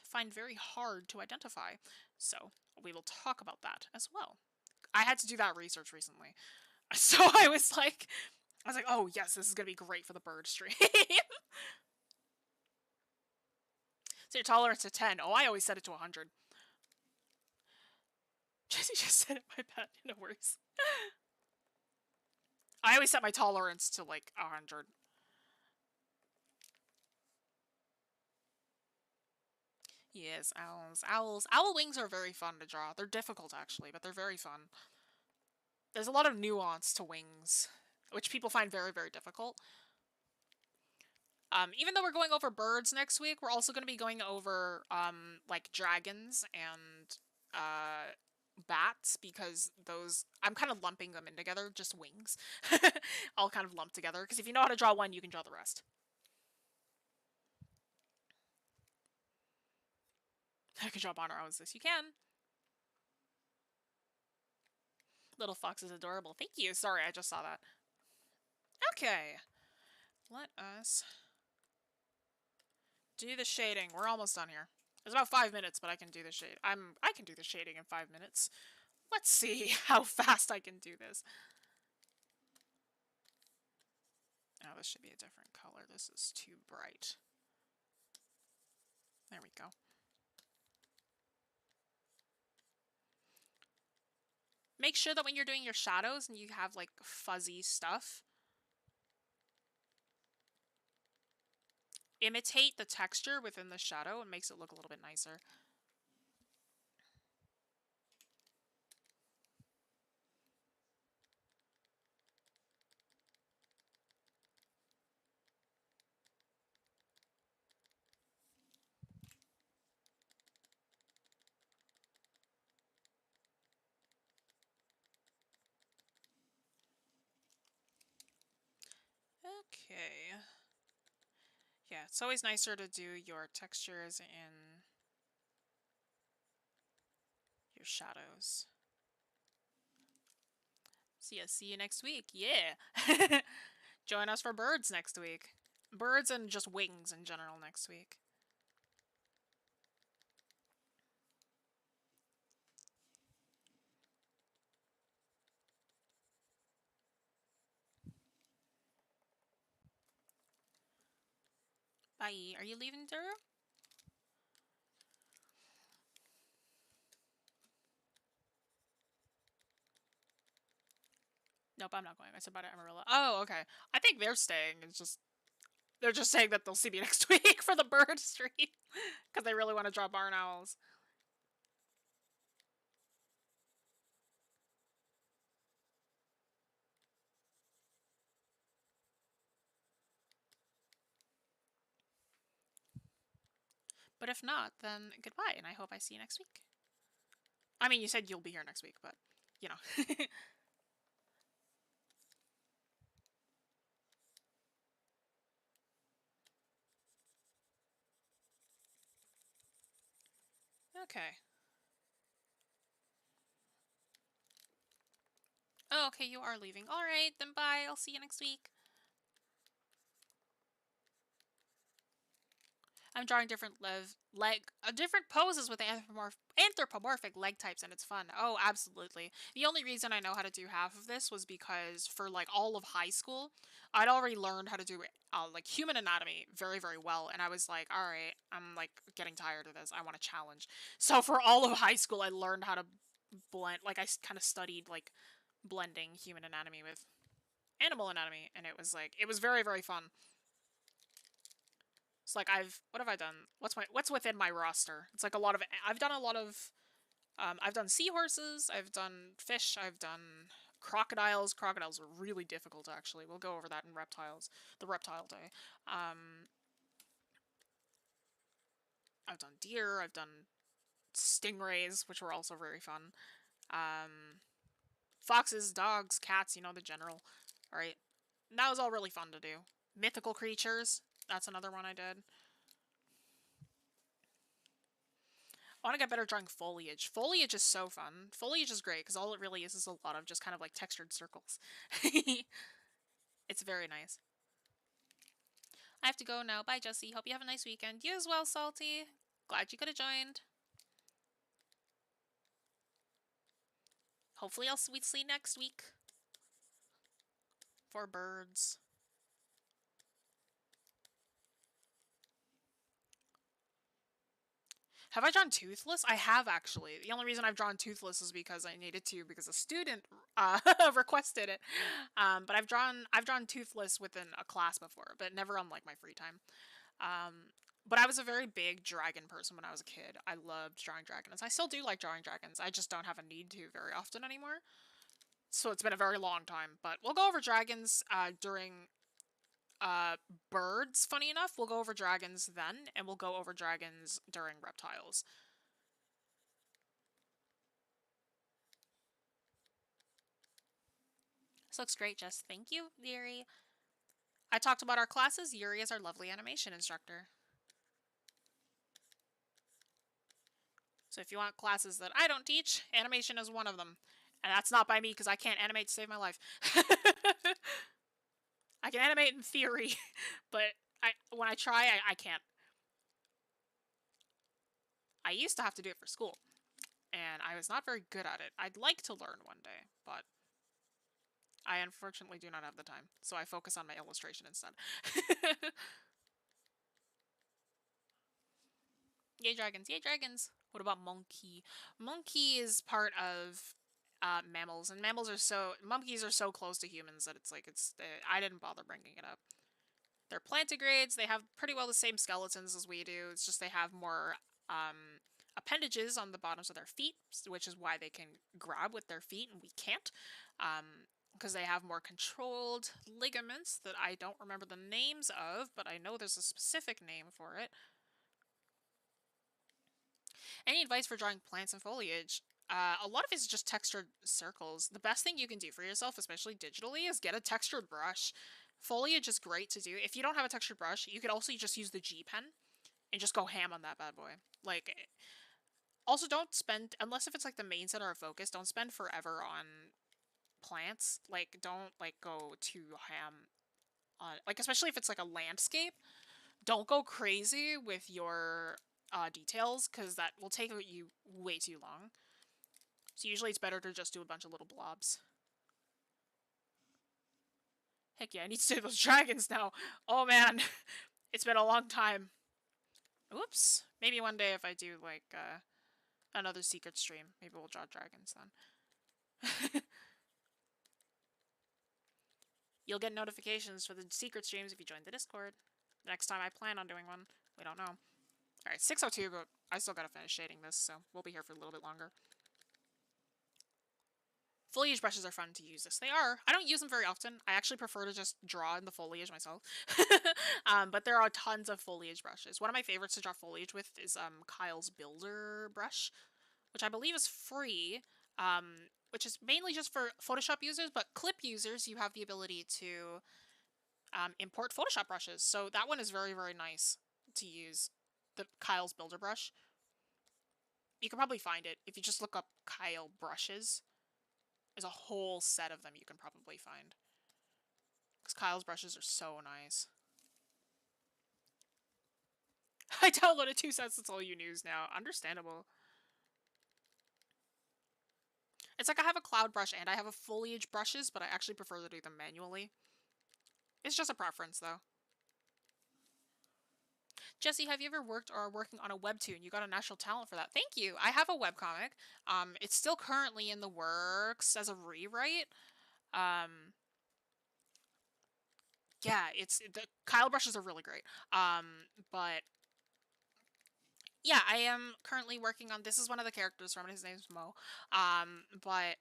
find very hard to identify. So we will talk about that as well. I had to do that research recently. So I was like, oh yes, this is going to be great for the bird stream. So your tolerance to 10. Oh, I always set it to 100. Jessie just said it, my bad. No worries. I always set my tolerance to like 100. Yes, owls. Owls. Owl wings are very fun to draw. They're difficult, actually, but they're very fun. There's a lot of nuance to wings, which people find very, very difficult. Even though we're going over birds next week, we're also going to be going over, like, dragons and, bats, because those... I'm kind of lumping them in together, just wings. All kind of lumped together, because if you know how to draw one, you can draw the rest. I can draw Bonner. How is this? You can. Little fox is adorable. Thank you. Sorry, I just saw that. Okay. Let us do the shading. We're almost done here. It's about 5 minutes, but I can do the shade. I can do the shading in 5 minutes. Let's see how fast I can do this. Oh, this should be a different color. This is too bright. There we go. Make sure that when you're doing your shadows and you have like fuzzy stuff, imitate the texture within the shadow. It makes it look a little bit nicer. Okay. Yeah, it's always nicer to do your textures in your shadows. So yeah, see you next week. Yeah. Join us for birds next week. Birds and just wings in general next week. Bye. Are you leaving, Duru? Nope, I'm not going. I said bye to Amarillo. Oh, okay. I think they're staying. It's just... They're just saying that they'll see me next week for the bird stream. Because they really want to draw barn owls. But if not, then goodbye, and I hope I see you next week. I mean, you said you'll be here next week, but, you know. Okay. Oh, okay, you are leaving. Alright, then bye. I'll see you next week. I'm drawing different different poses with anthropomorphic leg types, and it's fun. Oh, absolutely. The only reason I know how to do half of this was because for like all of high school, I'd already learned how to do like human anatomy very, very well, and I was like, all right, I'm like getting tired of this. I want a challenge. So for all of high school, I learned how to blend. Like I kind of studied like blending human anatomy with animal anatomy, and it was like it was very, very fun. It's like what have I done? What's within my roster? It's like I've done a lot of I've done seahorses, I've done fish, I've done crocodiles. Crocodiles are really difficult actually. We'll go over that in reptiles, the reptile day. I've done deer, I've done stingrays, which were also very fun. Foxes, dogs, cats, you know, the general. Alright. That was all really fun to do. Mythical creatures. That's another one I did. I want to get better drawing foliage. Foliage is so fun. Foliage is great because all it really is a lot of just kind of like textured circles. It's very nice. I have to go now. Bye, Jessie. Hope you have a nice weekend. You as well, Salty. Glad you could have joined. Hopefully we'll see next week for birds. Have I drawn Toothless? I have, actually. The only reason I've drawn Toothless is because I needed to, because a student requested it. But I've drawn Toothless within a class before, but never on like my free time. But I was a very big dragon person when I was a kid. I loved drawing dragons. I still do like drawing dragons. I just don't have a need to very often anymore. So it's been a very long time. But we'll go over dragons during birds, funny enough. We'll go over dragons then, and we'll go over dragons during reptiles. This looks great, Jess. Thank you, Yuri. I talked about our classes. Yuri is our lovely animation instructor. So if you want classes that I don't teach, animation is one of them. And that's not by me, because I can't animate to save my life. I can animate in theory, but when I try, I can't. I used to have to do it for school, and I was not very good at it. I'd like to learn one day, but I unfortunately do not have the time, so I focus on my illustration instead. Yay dragons, yay dragons! What about monkey? Monkey is part of mammals, and monkeys are so close to humans that it's like, I didn't bother bringing it up. They're plantigrades. They have pretty well the same skeletons as we do. It's just they have more appendages on the bottoms of their feet, which is why they can grab with their feet and we can't. Because they have more controlled ligaments that I don't remember the names of, but I know there's a specific name for it. Any advice for drawing plants and foliage? A lot of it is just textured circles. The best thing you can do for yourself, especially digitally, is get a textured brush. Foliage is great to do. If you don't have a textured brush, you could also just use the G pen and just go ham on that bad boy. Like, also don't spend, unless if it's like the main center of focus, don't spend forever on plants. Like, don't like go too ham on, like, especially if it's like a landscape. Don't go crazy with your details, because that will take you way too long. So usually it's better to just do a bunch of little blobs. Heck yeah, I need to do those dragons now. Oh man, it's been a long time. Oops. Maybe one day if I do like another secret stream, maybe we'll draw dragons then. You'll get notifications for the secret streams if you join the Discord. The next time I plan on doing one. We don't know. Alright, 6:02, but I still gotta finish shading this, so we'll be here for a little bit longer. Foliage brushes are fun to use. Yes, they are. I don't use them very often. I actually prefer to just draw in the foliage myself. But there are tons of foliage brushes. One of my favorites to draw foliage with is Kyle's Builder brush, which I believe is free, which is mainly just for Photoshop users, but Clip users, you have the ability to import Photoshop brushes. So that one is very, very nice to use, the Kyle's Builder brush. You can probably find it if you just look up Kyle brushes. There's a whole set of them you can probably find. Because Kyle's brushes are so nice. I downloaded 2 sets, that's all you use now. Understandable. It's like I have a cloud brush and I have a foliage brushes, but I actually prefer to do them manually. It's just a preference, though. Jessie, have you ever worked or are working on a webtoon? You got a national talent for that. Thank you. I have a webcomic. It's still currently in the works as a rewrite. Yeah, the Kyle brushes are really great. But yeah, I am currently working on, this is one of the characters from it. His name's Mo. But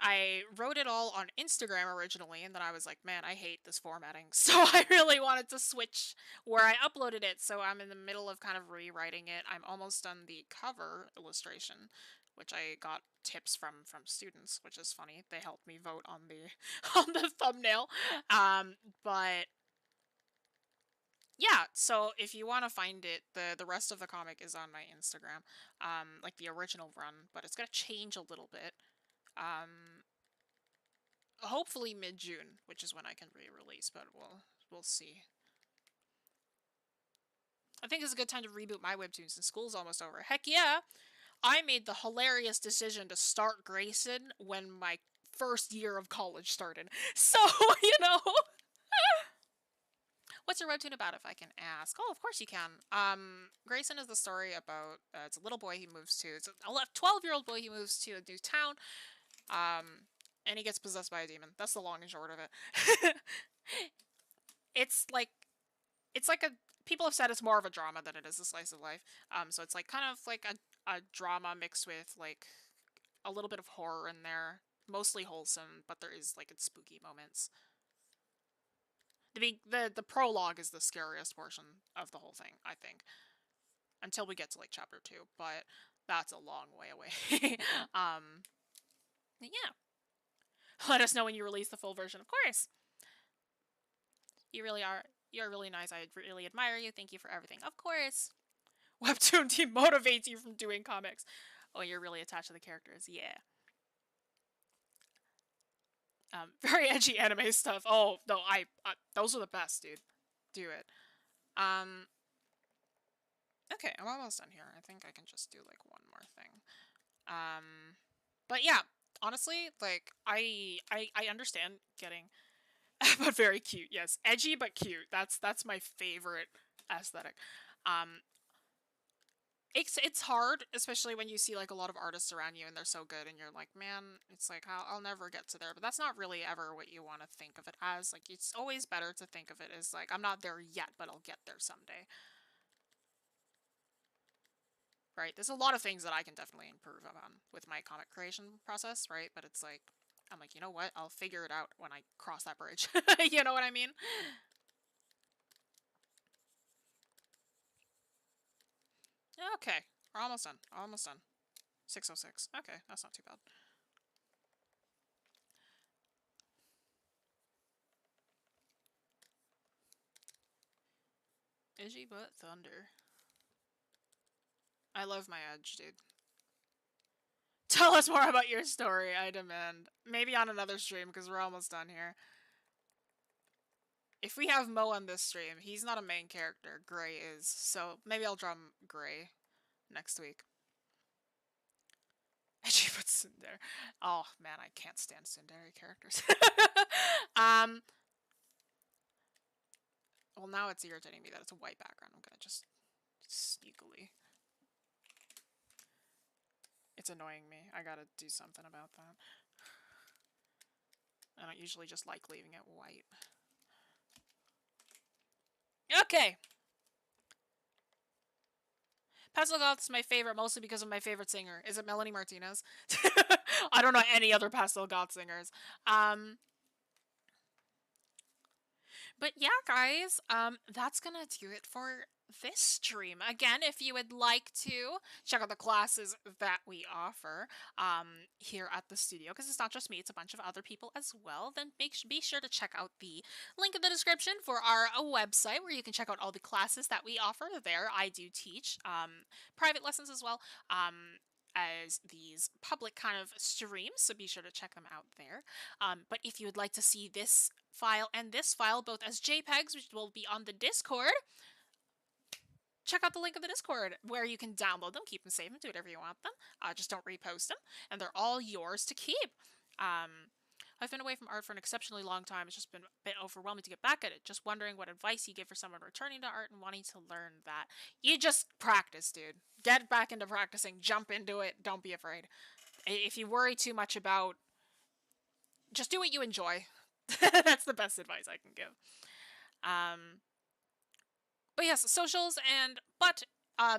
I wrote it all on Instagram originally, and then I was like, man, I hate this formatting. So I really wanted to switch where I uploaded it, so I'm in the middle of kind of rewriting it. I'm almost done the cover illustration, which I got tips from students, which is funny. They helped me vote on the thumbnail. But yeah, so if you want to find it, the rest of the comic is on my Instagram, like the original run, but it's gonna change a little bit. Hopefully mid-June, which is when I can re-release, but we'll see. I think it's a good time to reboot my webtoons since school's almost over. Heck yeah! I made the hilarious decision to start Grayson when my first year of college started. So, you know. What's your webtoon about, if I can ask? Oh, of course you can. Grayson is the story about, it's a little boy he moves to. It's a 12-year-old boy he moves to a new town. And he gets possessed by a demon. That's the long and short of it. It's like a, people have said it's more of a drama than it is a slice of life. So it's like kind of like a drama mixed with like a little bit of horror in there. Mostly wholesome, but there is like it's spooky moments. The prologue is the scariest portion of the whole thing, I think. Until we get to like chapter 2, but that's a long way away. Yeah. Let us know when you release the full version, of course. You really are. You're really nice. I really admire you. Thank you for everything. Of course. Webtoon demotivates you from doing comics. Oh, you're really attached to the characters. Yeah. Very edgy anime stuff. Oh, no, those are the best, dude. Do it. Okay, I'm almost done here. I think I can just do, like, one more thing. But yeah, honestly, like, I understand getting, but very cute, yes. Edgy, but cute. That's my favorite aesthetic. It's hard, especially when you see like a lot of artists around you and they're so good and you're like, man, it's like, I'll never get to there. But that's not really ever what you want to think of it as. Like, it's always better to think of it as like, I'm not there yet, but I'll get there someday. Right? There's a lot of things that I can definitely improve on with my comic creation process, right? But it's like, I'm like, you know what? I'll figure it out when I cross that bridge. You know what I mean? Okay, we're almost done. Almost done. 6:06. Okay, that's not too bad. Edgy but thunder. I love my edge, dude. Tell us more about your story, I demand. Maybe on another stream, because we're almost done here. If we have Mo on this stream, he's not a main character. Gray is. So maybe I'll draw Gray next week. Edgy but tsundere. Oh, man, I can't stand tsundere characters. Well, now it's irritating me that it's a white background. I'm gonna just sneakily. It's annoying me. I gotta do something about that. I don't usually just like leaving it white. Okay. Pastel Goth is my favorite, mostly because of my favorite singer. Is it Melanie Martinez? I don't know any other Pastel Goth singers. But yeah, guys, that's gonna do it for this stream. Again, if you would like to check out the classes that we offer here at the studio, because it's not just me, it's a bunch of other people as well, then be sure to check out the link in the description for our website where you can check out all the classes that we offer there. I do teach private lessons as well as these public kind of streams, so be sure to check them out there. But if you would like to see this file and this file both as JPEGs, which will be on the Discord, check out the link in the Discord where you can download them, keep them, save them, do whatever you want them. Just don't repost them, and they're all yours to keep. I've been away from art for an exceptionally long time. It's just been a bit overwhelming to get back at it. Just wondering what advice you give for someone returning to art and wanting to learn that. You just practice, dude. Get back into practicing. Jump into it. Don't be afraid. If you worry too much about, just do what you enjoy. That's the best advice I can give. But yes, socials but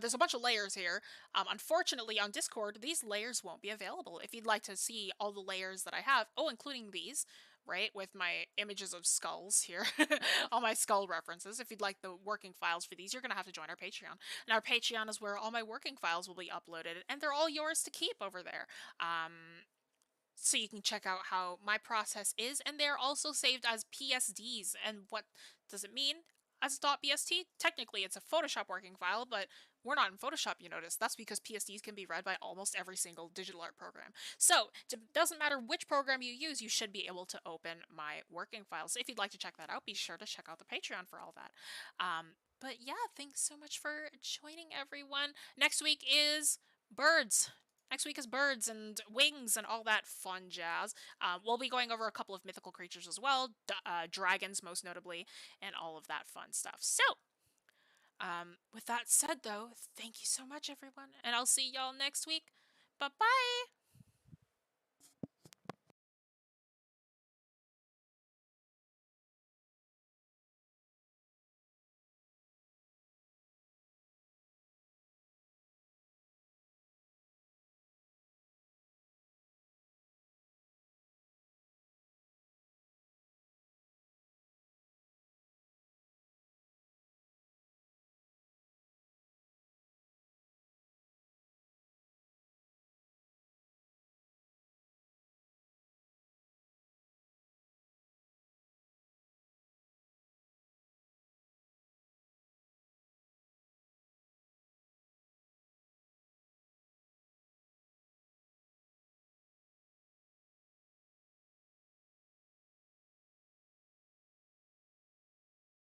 there's a bunch of layers here. Unfortunately, on Discord, these layers won't be available. If you'd like to see all the layers that I have, including these, right, with my images of skulls here, all my skull references. If you'd like the working files for these, you're going to have to join our Patreon. And our Patreon is where all my working files will be uploaded, and they're all yours to keep over there. So you can check out how my process is, and they're also saved as PSDs. And what does it mean? As .bst, technically it's a Photoshop working file, but we're not in Photoshop, you notice. That's because PSDs can be read by almost every single digital art program. So, it doesn't matter which program you use, you should be able to open my working files. So if you'd like to check that out, be sure to check out the Patreon for all that. But yeah, thanks so much for joining, everyone. Next week is birds. Next week is birds and wings and all that fun jazz. We'll be going over a couple of mythical creatures as well, dragons most notably, and all of that fun stuff. So, with that said, though, thank you so much, everyone, and I'll see y'all next week. Bye-bye!